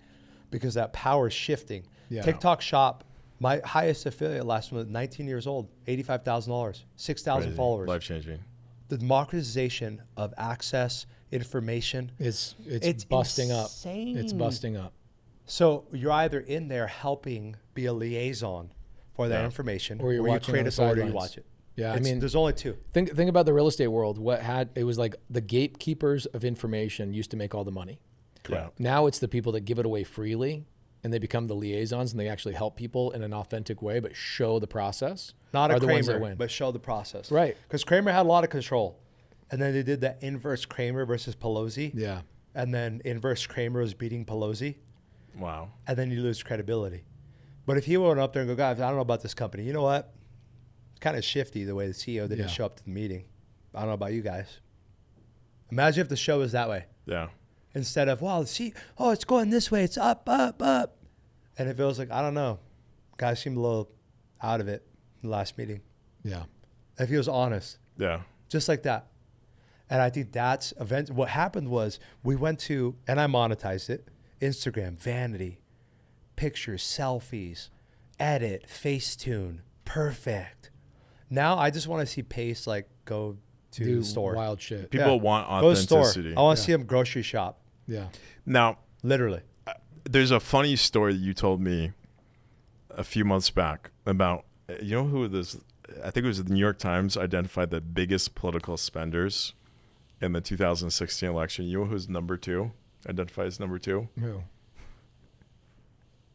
because that power is shifting. Yeah. TikTok Shop, my highest affiliate last month, 19 years old, $85,000, 6,000 followers. Life-changing. The democratization of access, information. It's busting insane. up. It's busting up. So you're either in there helping be a liaison for that information, or you create authority, you watch it. Yeah, I mean, there's only two. Think about the real estate world. It was like the gatekeepers of information used to make all the money. Correct. Now it's the people that give it away freely, and they become the liaisons, and they actually help people in an authentic way, but show the process. Not a the ones that Kramer, win. but show the process. Right. Because Kramer had a lot of control, and then they did that inverse Kramer versus Pelosi. Yeah. And then inverse Kramer was beating Pelosi. Wow. And then you lose credibility. But if he went up there and go, guys, I don't know about this company. You know what? It's kind of shifty the way the CEO didn't show up to the meeting. I don't know about you guys. Imagine if the show was that way. Yeah. Instead of, it's going this way. It's up, up, up. And if it was like, I don't know. Guys seemed a little out of it in the last meeting. Yeah. If he was honest. Yeah. Just like that. And I think that's event. What happened was we went to, and I monetized it, Instagram, vanity, pictures, selfies, edit, Facetune, perfect. Now I just want to see Pace like go to the store. Wild shit. People want authenticity. Go to the store. I want to see him grocery shop. Yeah. Now, literally. There's a funny story that you told me a few months back about, you know who this, I think it was the New York Times identified the biggest political spenders in the 2016 election. You know who's number 2? Identified as number 2? Who?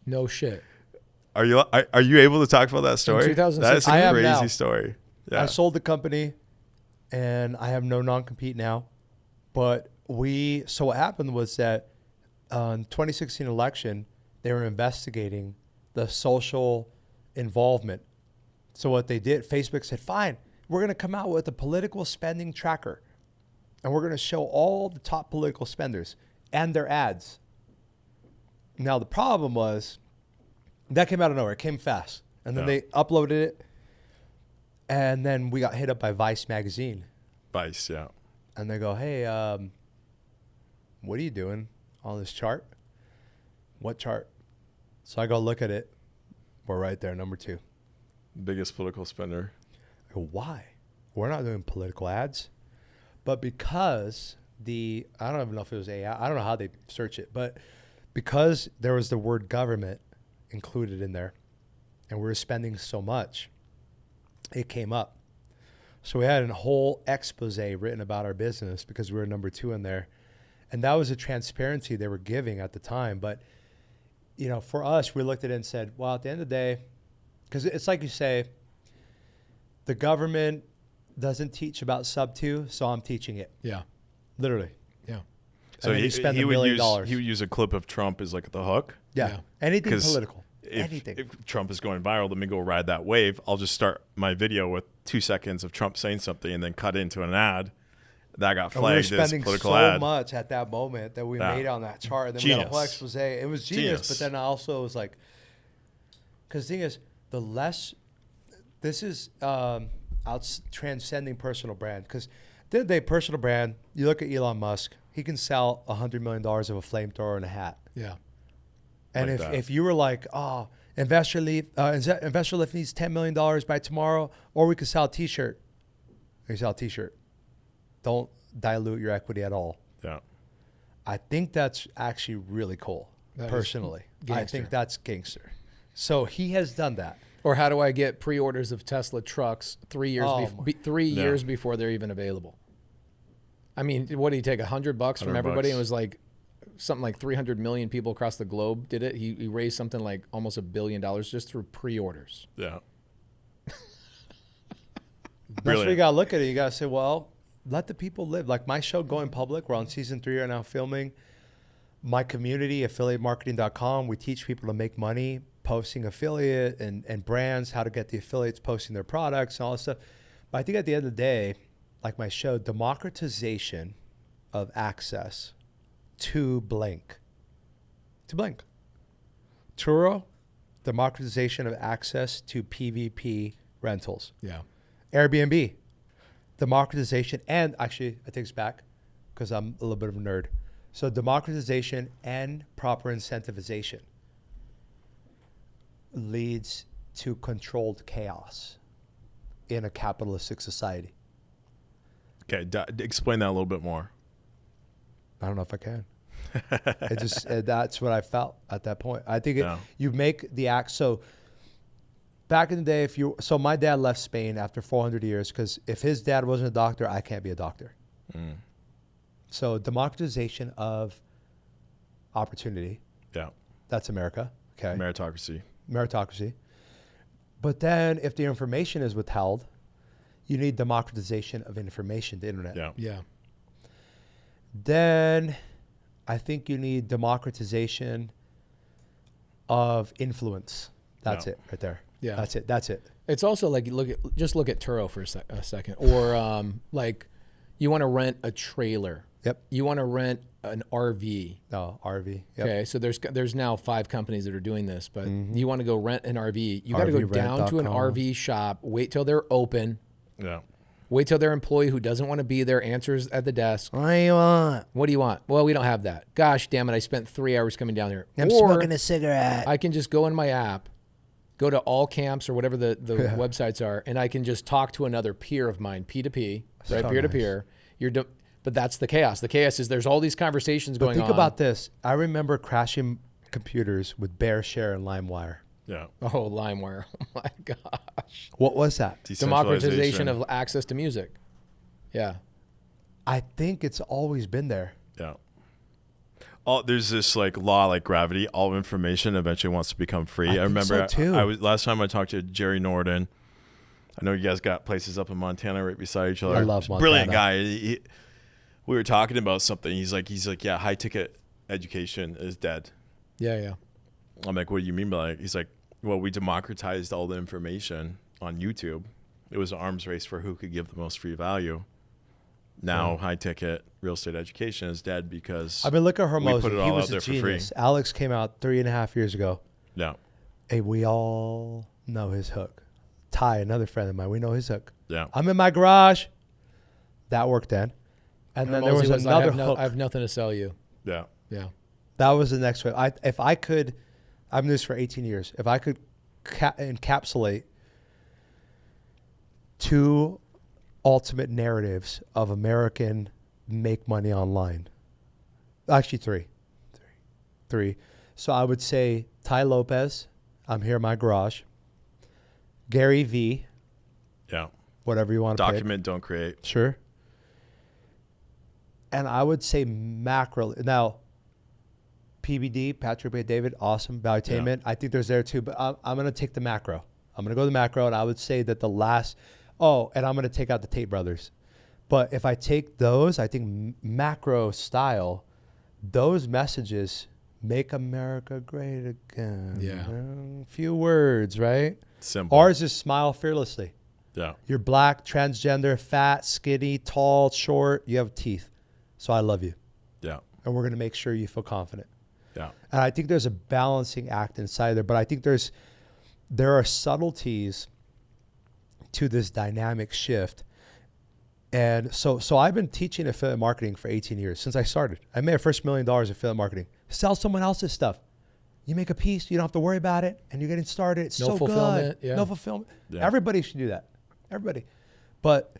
No shit. Are you able to talk about that story? In 2006, that is I a am crazy now. story. Yeah. I sold the company and I have no non-compete now. But so what happened was that in 2016 election, they were investigating the social involvement. So what they did, Facebook said, fine, we're going to come out with a political spending tracker. And we're going to show all the top political spenders and their ads. Now, the problem was that came out of nowhere. It came fast. And then they uploaded it. And then we got hit up by Vice magazine. Vice, yeah. And they go, hey, what are you doing on this chart? What chart? So I go look at it. We're right there, number 2. Biggest political spender. I go, why? We're not doing political ads. But because I don't even know if it was AI. I don't know how they search it. But because there was the word government included in there, and we were spending so much, it came up. So we had a whole expose written about our business because we were number 2 in there. And that was a transparency they were giving at the time. But, you know, for us, we looked at it and said, well, at the end of the day, because it's like you say, the government doesn't teach about sub 2, so I'm teaching it. Yeah. Literally. Yeah. So he would use a clip of Trump as like the hook. Yeah. Anything political. If Trump is going viral, let me go ride that wave. I'll just start my video with 2 seconds of Trump saying something and then cut into an ad. That got flagged as political so ad. So much at that moment that we made on that chart. And then we got a whole expose. It was genius. But then I also was like, because the thing is, this is transcending personal brand. Because at the end of the day, personal brand, you look at Elon Musk, he can sell $100 million of a flamethrower and a hat. Yeah. And like if you were like, oh, Investorlift needs $10 million by tomorrow, or we could sell a T-shirt. You sell a T-shirt. Don't dilute your equity at all. Yeah. I think that's actually really cool, personally. I think that's gangster. So he has done that. Or how do I get pre-orders of Tesla trucks 3 years, 3 years before they're even available? I mean, what did he take, $100 from everybody? It was like something like 300 million people across the globe did it. He raised something like almost $1 billion just through pre-orders. Yeah. That's what you got to look at it. You got to say, well, let the people live. Like my show going public, we're on season 3 right now filming. My community, affiliatemarketing.com, we teach people to make money posting affiliate and brands, how to get the affiliates posting their products and all this stuff. But I think at the end of the day, like my show, democratization of access to blank. Turo, democratization of access to PVP rentals. Yeah. Airbnb, democratization, and actually, I take this back because I'm a little bit of a nerd. So democratization and proper incentivization leads to controlled chaos in a capitalistic society. Okay, explain that a little bit more. I don't know if I can. That's what I felt at that point. I think you make the act. So back in the day, so my dad left Spain after 400 years because if his dad wasn't a doctor, I can't be a doctor. Mm. So democratization of opportunity. Yeah. That's America. Okay. Meritocracy. But then if the information is withheld, you need democratization of information, the internet. Yeah. Yeah. Then I think you need democratization of influence. That's it right there. Yeah. That's it. It's also like look at Turo for a second, or like you want to rent a trailer. Yep. You want to rent an RV. Oh, RV. Yep. Okay, so there's now 5 companies that are doing this, but you want to go rent an RV. You got to go down to an RV shop, wait till they're open. Yeah. Wait till their employee who doesn't want to be there answers at the desk. What do you want? What do you want? Well, we don't have that. Gosh damn it, I spent 3 hours coming down here. I'm smoking a cigarette. I can just go in my app, go to all camps or whatever the websites are, and I can just talk to another peer of mine, P2P, right? So Peer-to-peer. But that's the chaos. The chaos is there's all these conversations going on. Think about this. I remember crashing computers with BearShare and LimeWire. Yeah. Oh, LimeWire. Oh, my gosh. What was that? Democratization of access to music. Yeah. I think it's always been there. Yeah. There's this like law like gravity. All information eventually wants to become free. I remember so too. Last time I talked to Jerry Norden. I know you guys got places up in Montana right beside each other. I love Montana. Brilliant guy. We were talking about something. He's like, yeah, high ticket education is dead. Yeah. I'm like, what do you mean by that? He's like, well, we democratized all the information on YouTube. It was an arms race for who could give the most free value. Now, high ticket real estate education is dead because look at Hermosa. We put it all out there for free. Alex came out 3.5 years ago. Yeah. Hey, we all know his hook. Ty, another friend of mine, we know his hook. Yeah. I'm in my garage. That worked then. And then there was another hook. I have nothing to sell you. Yeah. Yeah. That was the next way. If I could, I've been doing this for 18 years. If I could encapsulate 2 ultimate narratives of American make money online, actually 3. So I would say Ty Lopez, I'm here in my garage. Gary V. Yeah. Whatever you want to Document, don't create. Sure. And I would say macro. Now, PBD, Patrick Bay David, awesome. Valuetainment. I think there's there too, but I'm going to take the macro. I'm going to go to the macro, and I would say that and I'm going to take out the Tate brothers. But if I take those, I think macro style, those messages make America great again. Yeah. Few words, right? Simple. Ours is smile fearlessly. Yeah. You're black, transgender, fat, skinny, tall, short. You have teeth. So I love you. Yeah. And we're going to make sure you feel confident. Yeah. And I think there's a balancing act inside there. But I think there are subtleties to this dynamic shift. And so I've been teaching affiliate marketing for 18 years since I started. I made my first $1 million in affiliate marketing. Sell someone else's stuff. You make a piece, you don't have to worry about it, and you're getting started. It's so fulfillment, good. yeah. No fulfillment. Yeah. Everybody should do that. Everybody. But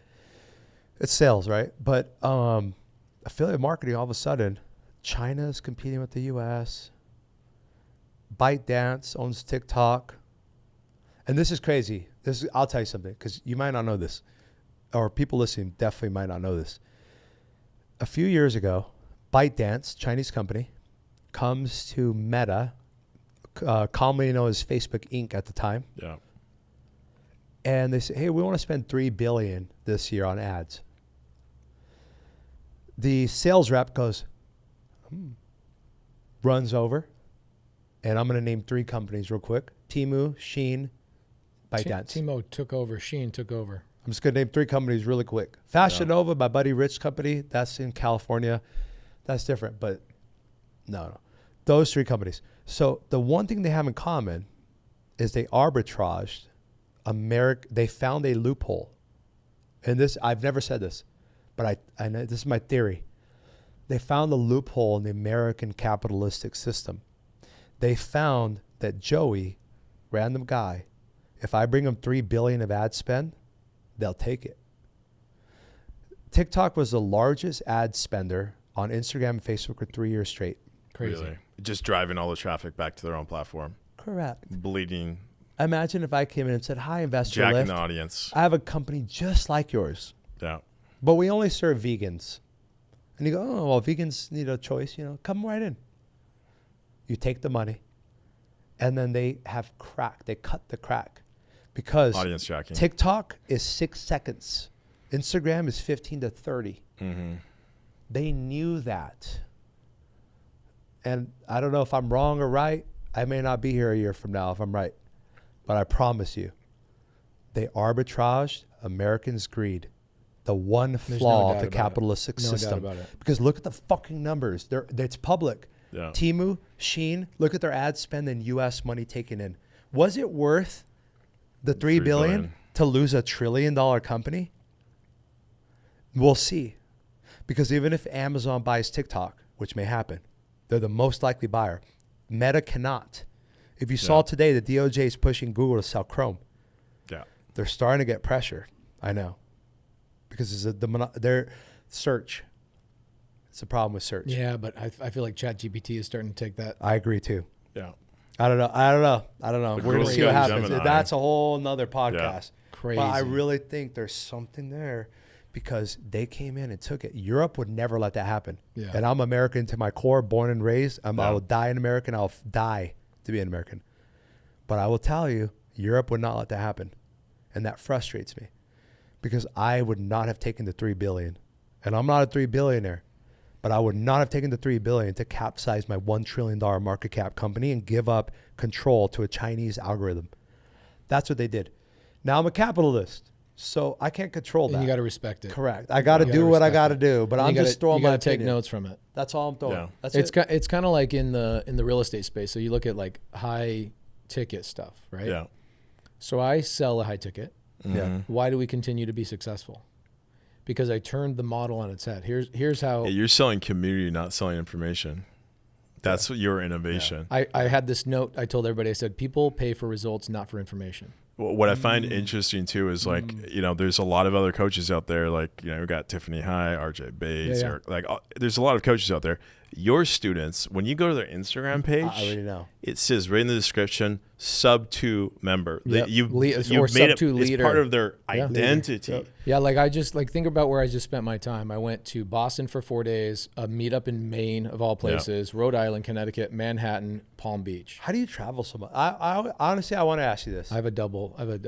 it's sales, right? But affiliate marketing, all of a sudden, China's competing with the U.S. ByteDance owns TikTok. And this is crazy. I'll tell you something, because you might not know this, or people listening definitely might not know this. A few years ago, ByteDance, Chinese company, comes to Meta, commonly known as Facebook Inc. at the time. Yeah. And they say, hey, we want to spend $3 billion this year on ads. The sales rep goes, runs over, and I'm going to name 3 companies real quick. Temu, Shein, ByteDance. Timo took over. Shein took over. I'm just going to name 3 companies really quick. Fashion Nova, my buddy Rich company, that's in California. That's different, but no. Those 3 companies. So the one thing they have in common is they arbitraged they found a loophole. And this, I've never said this, but I know this is my theory. They found a loophole in the American capitalistic system. They found that Joey, random guy, if I bring him $3 billion of ad spend, they'll take it. TikTok was the largest ad spender on Instagram and Facebook for 3 years straight. Crazy. Really? Just driving all the traffic back to their own platform. Correct. Bleeding. Imagine if I came in and said, hi, Investorlift. Jacking the audience. I have a company just like yours, Yeah. but we only serve vegans. And you go, oh, well, vegans need a choice, come right in. You take the money, and then they have crack. They cut the crack because Audience jacking. TikTok is 6 seconds. Instagram is 15 to 30. Mm-hmm. They knew that. And I don't know if I'm wrong or right. I may not be here a year from now if I'm right. But I promise you, they arbitraged Americans' greed. The one flaw of the capitalistic system. No doubt about it. Because look at the fucking numbers. It's public. Yeah. Temu, Shein, look at their ad spend and U.S. money taken in. Was it worth the $3 billion to lose $1 trillion company? We'll see. Because even if Amazon buys TikTok, which may happen, they're the most likely buyer. Meta cannot. If you saw today, the DOJ is pushing Google to sell Chrome. Yeah. They're starting to get pressure. I know. Because it's their search. It's a problem with search. Yeah, but I feel like ChatGPT is starting to take that. I agree too. Yeah. I don't know. We're going to see what happens. Gemini. That's a whole nother podcast. Yeah. Crazy. But I really think there's something there because they came in and took it. Europe would never let that happen. Yeah. And I'm American to my core, born and raised. I will die an American. I'll die to be an American. But I will tell you, Europe would not let that happen. And that frustrates me because I would not have taken the $3 billion. And I'm not a $3 billionaire, but I would not have taken the $3 billion to capsize my $1 trillion market cap company and give up control to a Chinese algorithm. That's what they did. Now I'm a capitalist, so I can't control that. And you got to respect it. Correct. I got to do what I got to do, but I'm just throwing my opinion. You got to take notes from it. That's all I'm throwing. Yeah. That's It's kind of like in the real estate space. So you look at like high ticket stuff, right? Yeah. So I sell a high ticket. Mm-hmm. Yeah. Why do we continue to be successful? Because I turned the model on its head. Here's how. Yeah, you're selling community, not selling information. That's your innovation. I had this note. I told everybody, I said, people pay for results, not for information. What I find interesting too is like, you know, there's a lot of other coaches out there. Like, you know, we got Tiffany High, RJ Bates, or like, there's a lot of coaches out there. Your students, when you go to their Instagram page, I already know. It says right in the description, sub 2 member. Yep. You've or made sub it, 2 it's leader. part of their identity. Yep. Yeah, like I just like think about where I just spent my time. I went to Boston for 4 days, a meetup in Maine of all places, Rhode Island, Connecticut, Manhattan, Palm Beach. How do you travel so much? I honestly, I want to ask you this. I have a double. I think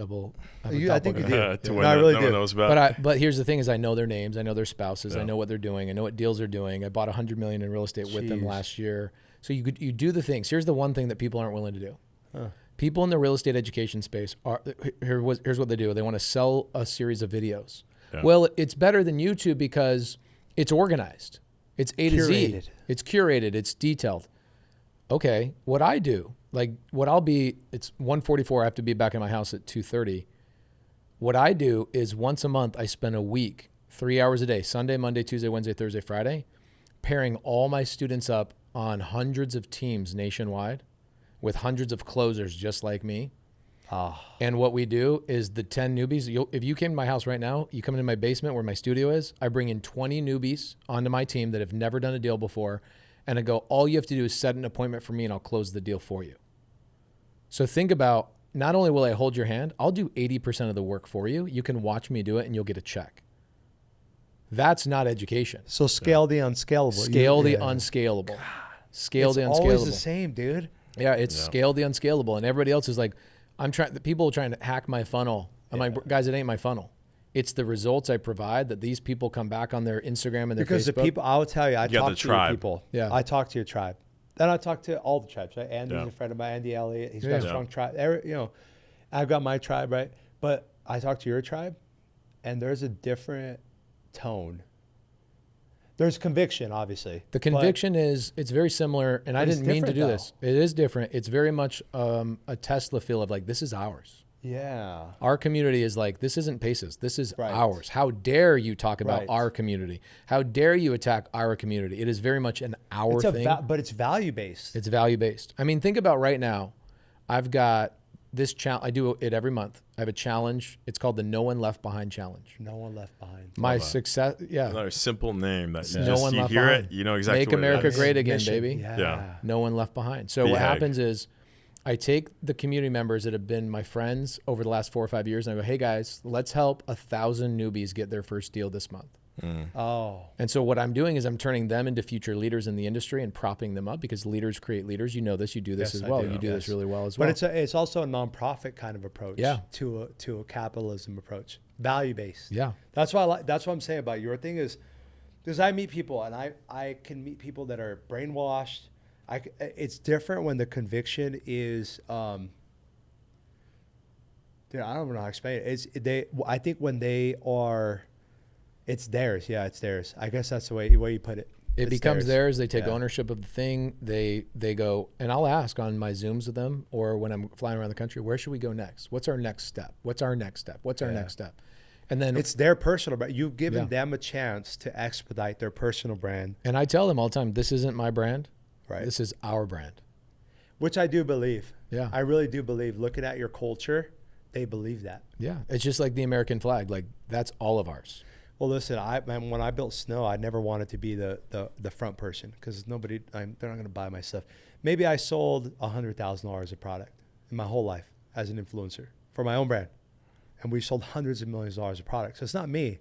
you To do. win No, I that really no do. one knows about. But here's the thing: is I know their names, I know their spouses, I know what they're doing, I know what deals they're doing. I bought $100 million in real estate with them last year. So you do the things. Here's the one thing that people aren't willing to do. People in the real estate education space here's what they do. They want to sell a series of videos. Yeah. Well, it's better than YouTube because it's organized. It's A to Z. It's curated. It's detailed. Okay, what I do, like what I'll be, it's 1:44. I have to be back in my house at 2:30. What I do is once a month, I spend a week, 3 hours a day, Sunday, Monday, Tuesday, Wednesday, Thursday, Friday, pairing all my students up on hundreds of teams nationwide with hundreds of closers just like me. And what we do is the 10 newbies, if you came to my house right now, you come into my basement where my studio is, I bring in 20 newbies onto my team that have never done a deal before. And I go, all you have to do is set an appointment for me and I'll close the deal for you. So think about, not only will I hold your hand, I'll do 80% of the work for you. You can watch me do it and you'll get a check. That's not education. So scale the unscalable. Scale the unscalable. Scale the unscalable. It's always the same, dude. Yeah, it's scale the unscalable. And everybody else is like, the people are trying to hack my funnel. I'm like, guys, it ain't my funnel. It's the results I provide that these people come back on their Instagram and their because Facebook. The people, I will tell you, I talk to your people. Yeah. I talk to your tribe. Then I talk to all the tribes, right? Andy's a friend of mine, Andy Elliott. He's got a strong tribe. You know, I've got my tribe, right? But I talk to your tribe, and there's a different tone. There's conviction, obviously. The conviction is, it's very similar, and I didn't mean to do this. It is different. It's very much a Tesla feel of like, this is ours. Yeah. Our community is like, this isn't Pace's. This is ours. How dare you talk about our community? How dare you attack our community? It is very much an our thing. But it's value-based. It's value-based. I mean, think about right now. I've got this challenge. I do it every month. I have a challenge. It's called the No One Left Behind Challenge. No One Left Behind. My success, Another simple name that you No One Left hear Behind. it, you know exactly Make what America it is. Great Again, Mission. baby. Yeah. No One Left Behind. So what happens is I take the community members that have been my friends over the last 4 or 5 years and I go, hey guys, let's help 1,000 newbies get their first deal this month. And so what I'm doing is I'm turning them into future leaders in the industry and propping them up because leaders create leaders. You know this, you do this as well. You do this really well as well. But it's also a nonprofit kind of approach to a capitalism approach, value-based. Yeah. That's why that's what I'm saying about your thing is because I meet people and I can meet people that are brainwashed. It's different when the conviction is, dude, I don't know how to explain it. I think when they are, it's theirs. Yeah, it's theirs. I guess that's the way you put it. It becomes theirs. They take ownership of the thing. They go, and I'll ask on my Zooms with them or when I'm flying around the country, where should we go next? What's our next step? What's our next step? What's our next step? And then it's their personal brand. You've given them a chance to expedite their personal brand. And I tell them all the time, this isn't my brand. Right. This is our brand. Which I do believe. Yeah. I really do believe. Looking at your culture, they believe that. Yeah. It's just like the American flag. Like that's all of ours. Well, listen, when I built Snow, I never wanted to be the front person because they're not going to buy my stuff. Maybe I sold $100,000 of product in my whole life as an influencer for my own brand. And we sold hundreds of millions of dollars of product. So it's not me.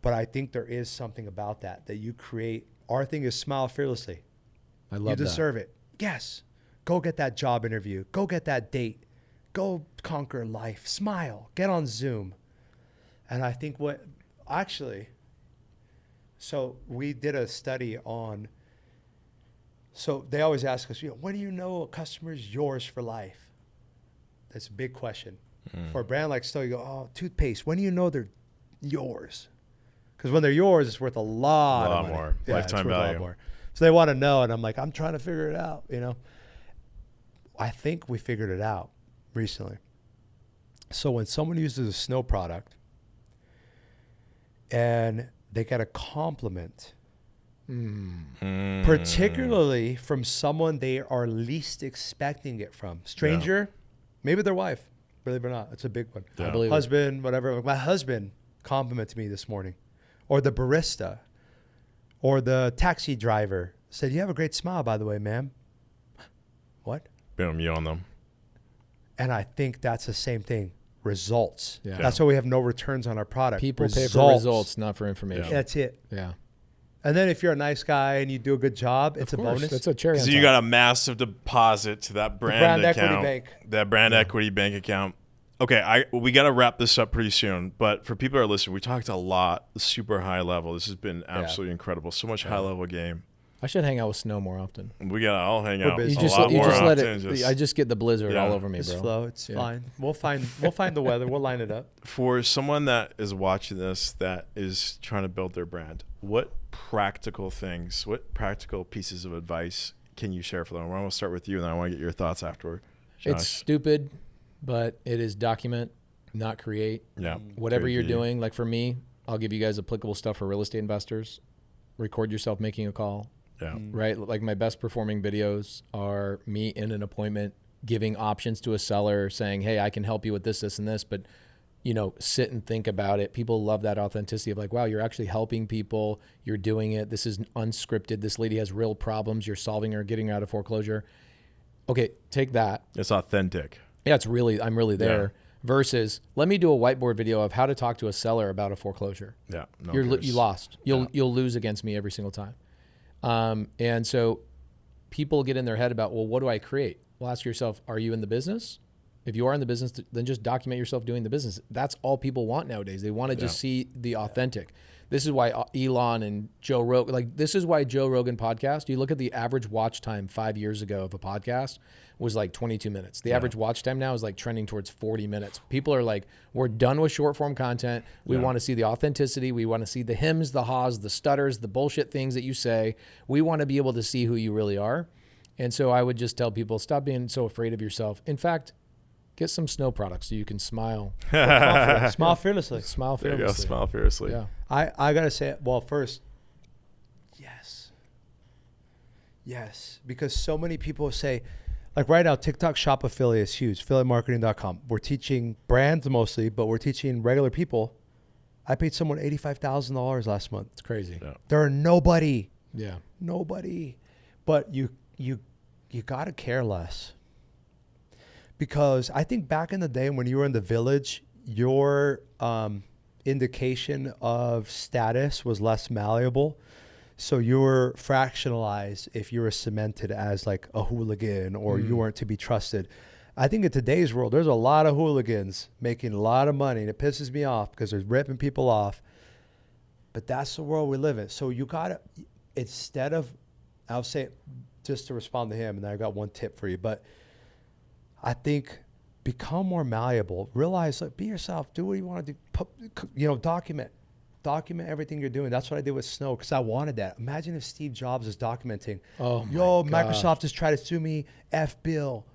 But I think there is something about that you create. Our thing is smile fearlessly. I love that. You deserve it. Yes. Go get that job interview. Go get that date. Go conquer life. Smile. Get on Zoom. And I think so we did a study on, so they always ask us, when do you know a customer is yours for life? That's a big question. For a brand like Snow, you go, oh, toothpaste. When do you know they're yours? Because when they're yours, it's worth a lot of money. More. Lifetime value. More. So they want to know, and I'm like, I'm trying to figure it out, I think we figured it out recently. So when someone uses a Snow product and they get a compliment particularly from someone they are least expecting it from. Stranger, maybe their wife. Believe it or not, it's a big one. I believe husband, whatever. My husband complimented me this morning, or the barista, or the taxi driver said, "You have a great smile, by the way, ma'am." What? Boom, you on them. And I think that's the same thing. Results. Yeah. That's why we have no returns on our product. People pay for results, not for information. That's it. Yeah. And then if you're a nice guy and you do a good job, it's a bonus. That's a cherry. So you got a massive deposit to that brand account. Equity bank. That brand equity bank account. Okay, we got to wrap this up pretty soon. But for people who are listening, we talked a lot, super high level. This has been absolutely incredible. So much high level game. I should hang out with Snow more often. I'll hang out. busy. You a lot more just let often. it. I just get the blizzard all over me, Just bro. flow. It's fine. We'll find the weather. We'll line it up. For someone that is watching this that is trying to build their brand, what practical pieces of advice can you share for them? I want to start with you, and then I want to get your thoughts afterward. Josh. It's stupid, but it is document, not create. Yeah. Whatever you're doing, like for me, I'll give you guys applicable stuff for real estate investors. Record yourself making a call. Yeah. Right? Like my best performing videos are me in an appointment giving options to a seller saying, "Hey, I can help you with this, this, and this," but sit and think about it. People love that authenticity of like, wow, you're actually helping people. You're doing it. This is unscripted. This lady has real problems. You're solving her, getting her out of foreclosure. Okay, take that. It's authentic. Yeah, I'm really there. Yeah. Versus, let me do a whiteboard video of how to talk to a seller about a foreclosure. Yeah. You lost. You'll lose against me every single time. And so people get in their head about, well, what do I create? Well, ask yourself, are you in the business? If you are in the business, then just document yourself doing the business. That's all people want nowadays. They want to just see the authentic. This is why Elon and Joe Rogan, this is why Joe Rogan podcast, you look at the average watch time 5 years ago of a podcast was like 22 minutes. The average watch time now is like trending towards 40 minutes. People are like, we're done with short form content. We want to see the authenticity. We want to see the hems, the haws, the stutters, the bullshit things that you say. We want to be able to see who you really are. And so I would just tell people, stop being so afraid of yourself. In fact, get some Snow products so you can smile. Smile fearlessly. Smile fearlessly. There you go. Smile fearlessly. Yeah. I got to say, well, first, yes. Because so many people say, like right now, TikTok shop affiliate is huge. Affiliatemarketing.com. We're teaching brands mostly, but we're teaching regular people. I paid someone $85,000 last month. It's crazy. Yeah. There are nobody. Yeah. Nobody. But you got to care less. Because I think back in the day when you were in the village, your indication of status was less malleable. So you were fractionalized if you were cemented as like a hooligan or you weren't to be trusted. I think in today's world, there's a lot of hooligans making a lot of money, and it pisses me off because they're ripping people off. But that's the world we live in. So you got to, instead of, I'll say, just to respond to him, and then I got one tip for you, but I think become more malleable. Realize, like, be yourself. Do what you want to do. Document everything you're doing. That's what I did with Snow because I wanted that. Imagine if Steve Jobs is documenting. Microsoft just tried to sue me. F Bill,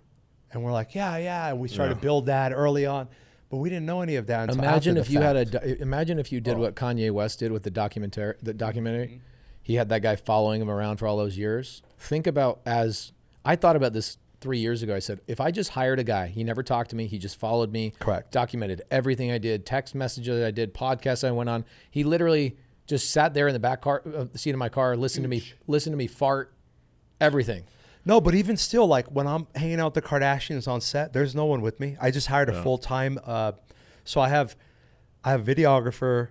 and we're like, yeah. And we started to build that early on, but we didn't know any of that. Until imagine after if you fact. imagine if you did what Kanye West did with the documentary. Mm-hmm. He had that guy following him around for all those years. Think about I thought about this 3 years ago. I said, if I just hired a guy, he never talked to me, he just followed me, correct, documented everything I did, text messages I did, podcasts I went on. He literally just sat there in the back seat of my car, listened to me fart, everything. No, but even still, like when I'm hanging out with the Kardashians on set, there's no one with me. I just hired a full-time. So I have a videographer,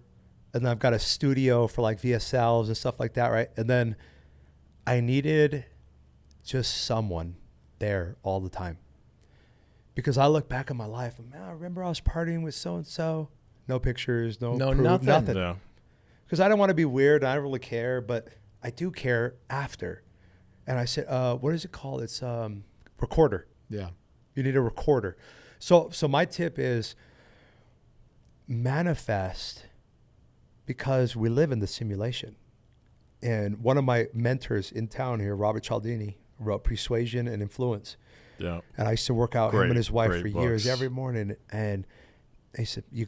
and then I've got a studio for like VSLs and stuff like that, right? And then I needed just someone there all the time. Because I look back at my life and, man, I remember I was partying with so-and-so. No pictures, no proof, nothing. Yeah. Because I don't want to be weird. I don't really care, but I do care after. And I said, what is it called? It's recorder. Yeah. You need a recorder. So my tip is manifest, because we live in the simulation. And one of my mentors in town here, Robert Cialdini, wrote Persuasion and Influence. Yeah. And I used to work out him and his wife for years every morning. And he said, you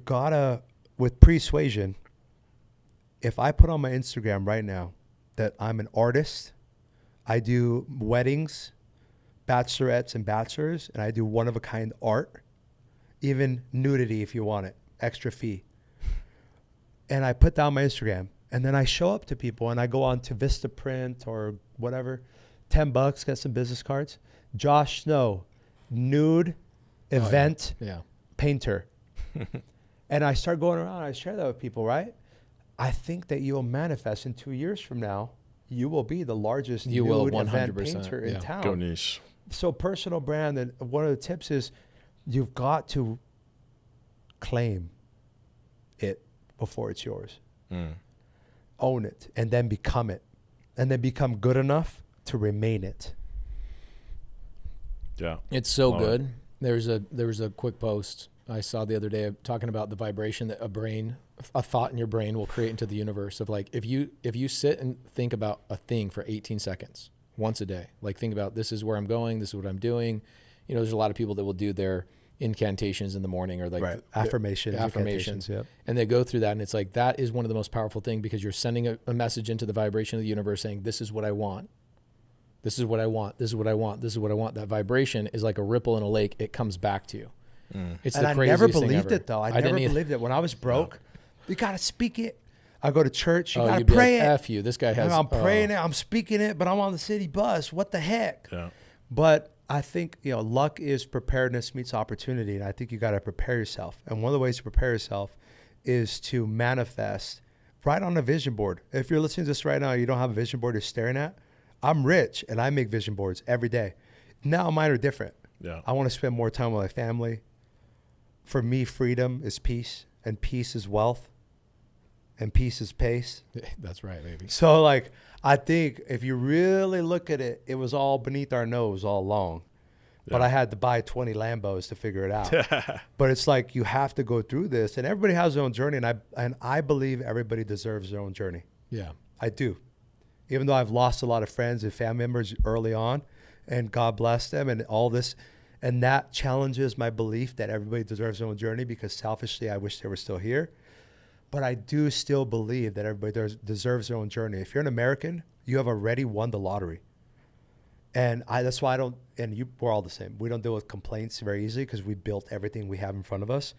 gotta, with persuasion, if I put on my Instagram right now that I'm an artist, I do weddings, bachelorettes and bachelors, and I do one-of-a-kind art, even nudity if you want it, extra fee. And I put down my Instagram, and then I show up to people, and I go on to Vistaprint or whatever, $10, get some business cards. Josh Snow, nude event painter. And I start going around, I share that with people, right? I think that you'll manifest in 2 years from now, you will be the largest nude event painter in town. Go niche. So personal brand, and one of the tips is you've got to claim it before it's yours. Own it, and then become it, and then become good enough to remain it. Yeah, it's so good. There was a quick post I saw the other day talking about the vibration that a thought in your brain will create into the universe of like, if you sit and think about a thing for 18 seconds once a day, like think about, this is where I'm going, this is what I'm doing. You know, there's a lot of people that will do their incantations in the morning, or like affirmations. Yep. And they go through that, and it's like, that is one of the most powerful things, because you're sending a message into the vibration of the universe saying, this is what I want. This is what I want. This is what I want. This is what I want. That vibration is like a ripple in a lake. It comes back to you. It's the craziest thing ever. I never believed it though. I never believed it. When I was broke, you got to speak it. I go to church. You got to pray like, it. F you. This guy has. I'm praying it. I'm speaking it, but I'm on the city bus. What the heck? Yeah. But I think, luck is preparedness meets opportunity. And I think you got to prepare yourself. And one of the ways to prepare yourself is to manifest right on a vision board. If you're listening to this right now, you don't have a vision board you're staring at. I'm rich and I make vision boards every day. Now mine are different. Yeah. I want to spend more time with my family. For me, freedom is peace, and peace is wealth, and peace is pace. That's right, baby. So like, I think if you really look at it, it was all beneath our nose all along. Yeah. But I had to buy 20 Lambos to figure it out. But it's like, you have to go through this, and everybody has their own journey. And I believe everybody deserves their own journey. Yeah, I do. Even though I've lost a lot of friends and family members early on, and God bless them and all this, and that challenges my belief that everybody deserves their own journey, because selfishly, I wish they were still here. But I do still believe that everybody deserves their own journey. If you're an American, you have already won the lottery. And that's why we're all the same. We don't deal with complaints very easily, because we built everything we have in front of us.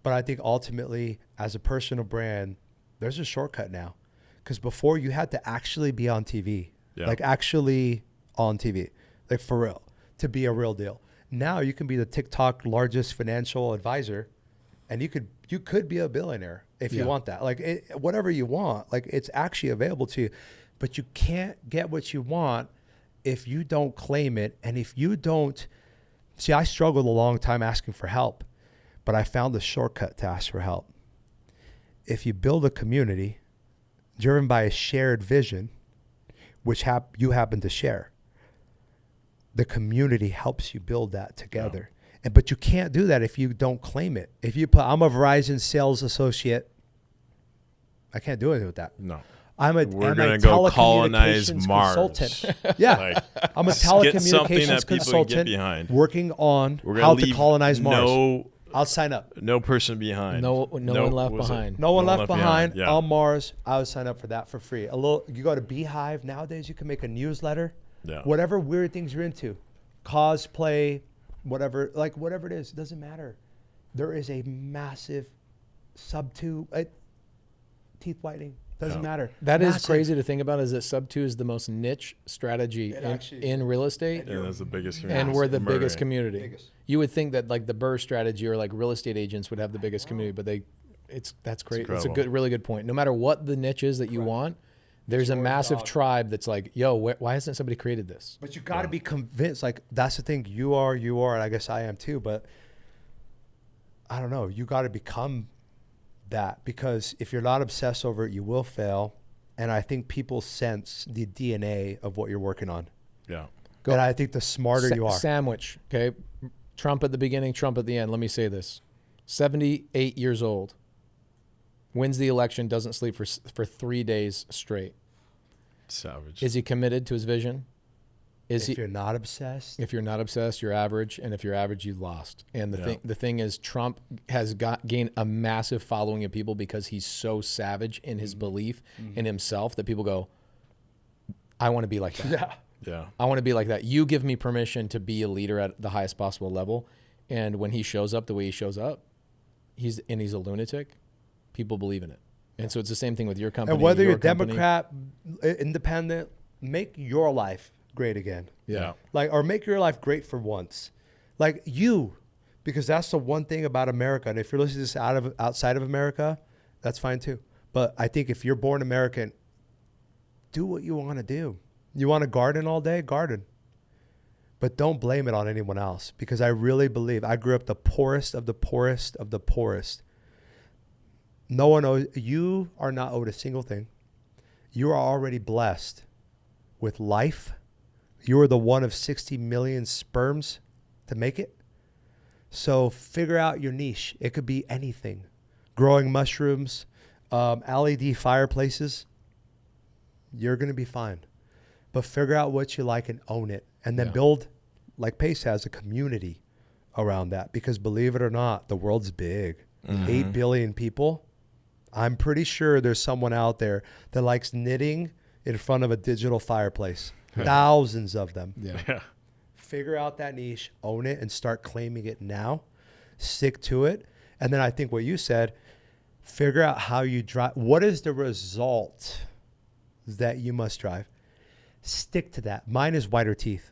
But I think ultimately, as a personal brand, there's a shortcut now. Because before, you had to actually be on TV, like actually on TV, like for real, to be a real deal. Now you can be the TikTok largest financial advisor, and you could be a billionaire if you want that. Like whatever you want, like it's actually available to you. But you can't get what you want if you don't claim it, and if you don't. See, I struggled a long time asking for help, but I found a shortcut to ask for help. If you build a community driven by a shared vision, which you happen to share, the community helps you build that together. Yeah. But you can't do that if you don't claim it. If you put, I'm a Verizon sales associate, I can't do anything with that. No. We're going to go colonize Mars. Consultant. Yeah. I'm a telecommunications consultant working on how to colonize Mars. I'll sign up. No person behind. No one left behind. No one left behind on Mars. I would sign up for that for free. You go to Beehive. Nowadays, you can make a newsletter. Yeah. Whatever weird things you're into. Cosplay, whatever it is, it doesn't matter. There is a massive sub-2 teeth whitening. Doesn't matter. That is crazy to think about, is that sub-2 is the most niche strategy in real estate. And that's the biggest community. And we're the biggest community. You would think that like the Burr strategy or like real estate agents would have the biggest community, but that's great. It's a really good point. No matter what the niche is that you want, there's a massive tribe that's like, yo, why hasn't somebody created this? But you got to be convinced. Like, that's the thing. You are, and I guess I am too. But I don't know. You got to become that, because if you're not obsessed over it, you will fail. And I think people sense the DNA of what you're working on. Yeah. And I think the smarter you are. Sandwich, okay? Trump at the beginning, Trump at the end. Let me say this. 78 years old. Wins the election, doesn't sleep for 3 days straight. Savage. Is he committed to his vision? If you're not obsessed. If you're not obsessed, you're average, and if you're average, you've lost. And the thing is, Trump has gained a massive following of people because he's so savage in his belief in himself that people go, I want to be like that. Yeah. I want to be like that. You give me permission to be a leader at the highest possible level. And when he shows up the way he shows up, he's a lunatic. People believe in it. And so it's the same thing with your company. And whether you're Democrat, independent, make your life great again. Yeah. Or make your life great for once. Like you, because that's the one thing about America. And if you're listening to this outside of America, that's fine too. But I think if you're born American, do what you want to do. You want to garden all day? Garden. But don't blame it on anyone else, because I really believe I grew up the poorest of the poorest of the poorest. No one owes, you are not owed a single thing. You are already blessed with life. You are the one of 60 million sperms to make it. So figure out your niche. It could be anything. Growing mushrooms, LED fireplaces. You're going to be fine. But figure out what you like and own it. And then build, like Pace has, a community around that. Because believe it or not, the world's big. 8 billion people. I'm pretty sure there's someone out there that likes knitting in front of a digital fireplace. Thousands of them. Yeah. Figure out that niche, own it, and start claiming it now. Stick to it. And then I think what you said, figure out how you drive. What is the result that you must drive? Stick to that. Mine is brighter teeth.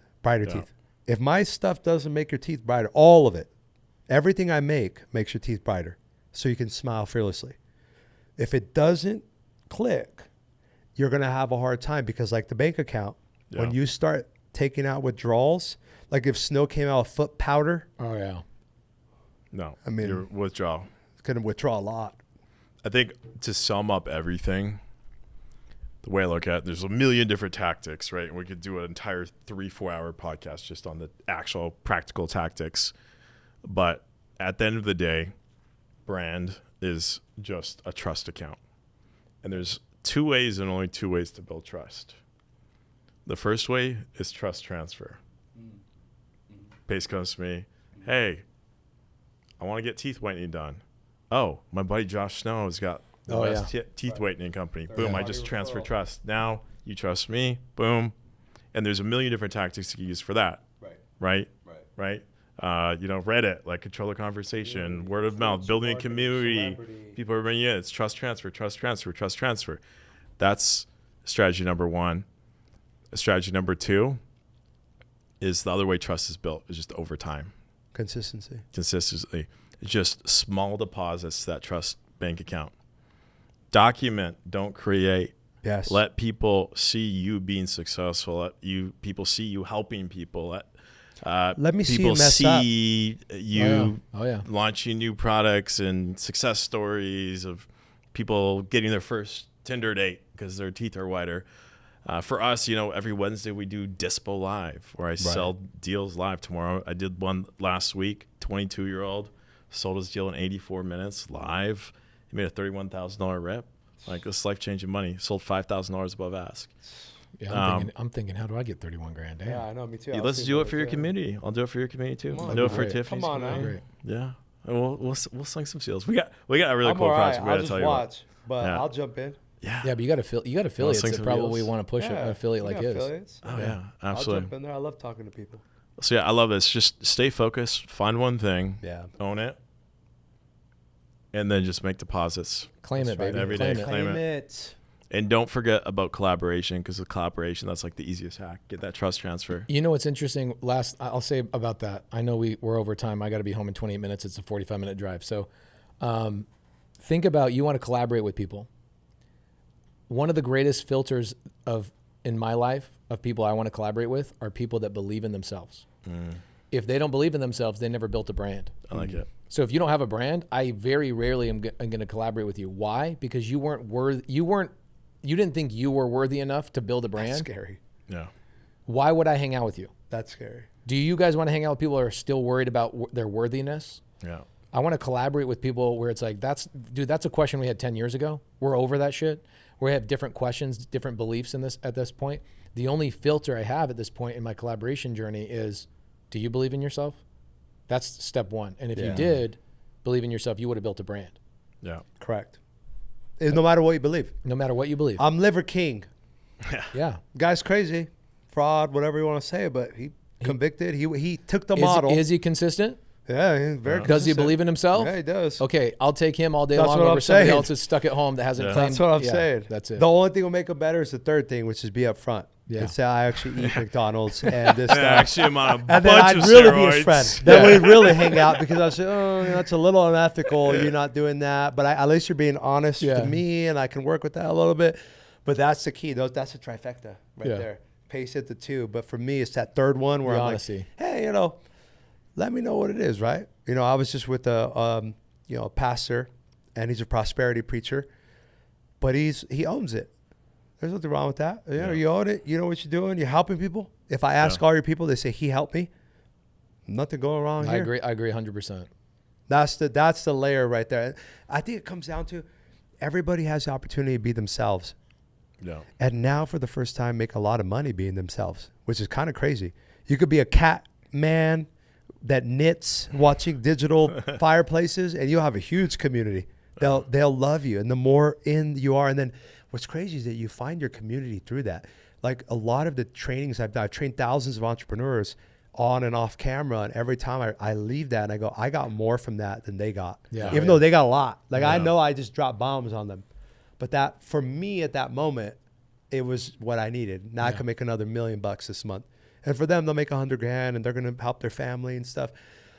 If my stuff doesn't make your teeth brighter, all of it, everything I make makes your teeth brighter so you can smile fearlessly. If it doesn't click, you're going to have a hard time, because like the bank account, when you start taking out withdrawals, like if Snow came out with foot powder. Oh, yeah. No. I mean, your withdrawal. It's going to withdraw a lot. I think to sum up everything, the way I look at it, there's a million different tactics, right? And we could do an entire 3-4 hour podcast just on the actual practical tactics. But at the end of the day, brand is just a trust account. And there's 2 ways and only 2 ways to build trust. The first way is trust transfer. Pace comes to me, hey, I want to get teeth whitening done. Oh, my buddy Josh Snow has got the best teeth whitening company. Boom, I just transfer trust. Now you trust me. Boom. And there's a million different tactics you can use for that. Right? Reddit, like control the conversation, word of mouth, building a community. People are bringing in. It's trust transfer. That's strategy number 1. Strategy number 2 is the other way trust is built, is just over time. Consistency. It's just small deposits to that trust bank account. Document, don't create. Yes. Let people see you being successful. Let people see you helping people. Let me people see you launching new products and success stories of people getting their first Tinder date because their teeth are whiter. For us, every Wednesday we do Dispo Live, where I sell deals live. Tomorrow I did one last week. 22-year-old sold his deal in 84 minutes live. He made a $31,000 rep. Like, this life-changing money. Sold $5,000 above ask. Yeah, I'm thinking, how do I get 31 grand? Damn. Yeah, I know, me too. Let's do it for your community. I'll do it for your community too. I'll do it for Tiffany's. Come on, man. Yeah, we'll sling some seals. We got a really cool project. I'll just watch, but I'll jump in. Yeah, but you got affiliates that probably want to push an affiliate like his. Affiliates. Oh yeah, absolutely. I'll jump in there. I love talking to people. So yeah, I love this. Just stay focused. Find one thing. Yeah. Own it. And then just make deposits. Claim it, baby. Every day. Claim it. And don't forget about collaboration, because with collaboration, that's like the easiest hack. Get that trust transfer. You know what's interesting? I'll say about that. I know we're over time. I got to be home in 28 minutes. It's a 45-minute drive. So think about, you want to collaborate with people. One of the greatest filters in my life of people I want to collaborate with are people that believe in themselves. If they don't believe in themselves, they never built a brand. I like it. So if you don't have a brand, I very rarely am going to collaborate with you. Why? Because you didn't think you were worthy enough to build a brand. That's scary. Yeah. Why would I hang out with you? That's scary. Do you guys want to hang out with people who are still worried about their worthiness? Yeah. I want to collaborate with people where it's like, that's a question we had 10 years ago. We're over that shit. We have different questions, different beliefs in this at this point. The only filter I have at this point in my collaboration journey is, do you believe in yourself? That's step one. And if you did believe in yourself, you would have built a brand. Yeah. Correct. No matter what you believe. No matter what you believe. I'm liver king. Yeah. Guy's crazy, fraud, whatever you want to say, but he convicted. He took the model. Is he consistent? Yeah, he's very consistent. Does he believe in himself? Yeah, he does. Okay, I'll take him all day That's long what over I'm somebody saying. else that's stuck at home that hasn't claimed. That's what I'm saying. That's it. The only thing will make him better is the third thing, which is be up front. Yeah. And say, I actually eat McDonald's and this stuff. Actually, I'm on a And bunch then I'd of really steroids. be his friend. Then we'd really hang out because I say, oh, that's a little unethical. You're not doing that. But at least you're being honest to me, and I can work with that a little bit. But that's the key. That's a trifecta right there. Pace it to 2. But for me, it's that third one where I'm honesty. like, hey, let me know what it is, right? I was just with a pastor, and he's a prosperity preacher, but he owns it. There's nothing wrong with that. You own it. You know what you're doing. You're helping people. If I ask all your people, they say he helped me. Nothing going wrong here. I agree 100%. That's the layer right there. I think it comes down to everybody has the opportunity to be themselves. Yeah. And now for the first time make a lot of money being themselves, which is kind of crazy. You could be a cat man that knits watching digital fireplaces, and you'll have a huge community. They'll love you, and the more in you are, and then what's crazy is that you find your community through that. Like a lot of the trainings I've done, I've trained thousands of entrepreneurs on and off camera, and every time I leave that and I go, I got more from that than they got. Even though they got a lot. Like I know I just dropped bombs on them, but that for me at that moment, it was what I needed. Now I can make another $1 million this month. And for them, they'll make $100,000 and they're going to help their family and stuff.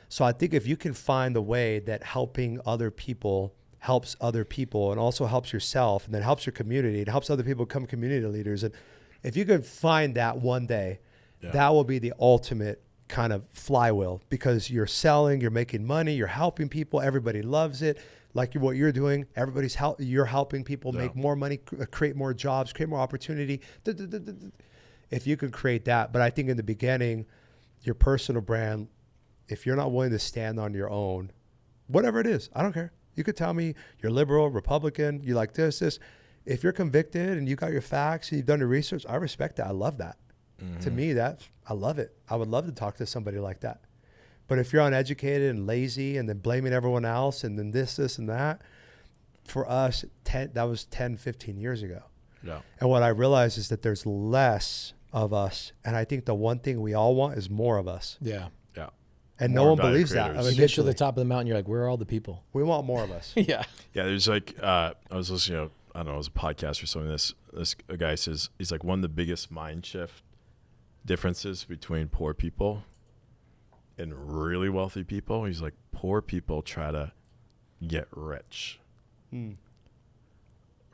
So I think if you can find the way that helping other people helps other people and also helps yourself and then helps your community, it helps other people become community leaders. And if you could find that one day, that will be the ultimate kind of flywheel, because you're selling, you're making money, you're helping people, everybody loves it. Like what you're doing, you're helping people make more money, create more jobs, create more opportunity. If you could create that. But I think in the beginning, your personal brand, if you're not willing to stand on your own, whatever it is, I don't care. You could tell me you're liberal, Republican, you like this. If you're convicted and you got your facts and you've done your research, I respect that. I love that. To me, I love it. I would love to talk to somebody like that. But if you're uneducated and lazy and then blaming everyone else and then this and that, for us, that was 10, 15 years ago. Yeah. And what I realized is that there's less of us. And I think the one thing we all want is more of us. Yeah. Yeah. And no one believes that. You get to the top of the mountain, you're like, where are all the people? We want more of us. Yeah. Yeah, there's like, I was listening to, I don't know, it was a podcast or something. This guy says, he's like, one of the biggest mind shift differences between poor people and really wealthy people. He's like, poor people try to get rich.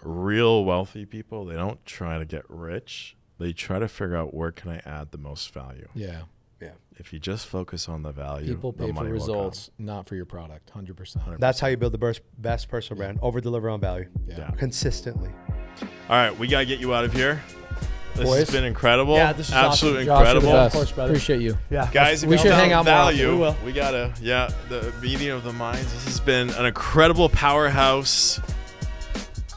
Real wealthy people, they don't try to get rich. They try to figure out, where can I add the most value? Yeah. Yeah. If you just focus on the value, people the pay for money will results, not for your product. 100%. That's how you build the best personal brand. Over deliver on value. Yeah. Consistently. All right, we got to get you out of here. This Boys. has been incredible. Yeah, this is absolutely awesome. Josh, you're the incredible. best. Of course, brother. Appreciate you. Yeah. Guys, if We you should found hang out more often. value, We will. we gotta, the meeting of the minds. This has been an incredible powerhouse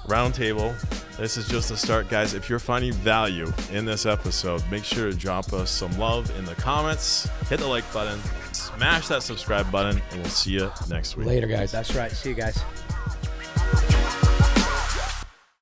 roundtable. This is just the start, guys. If you're finding value in this episode, make sure to drop us some love in the comments. Hit the like button, smash that subscribe button, and we'll see you next week. Later, guys. That's right. See you guys.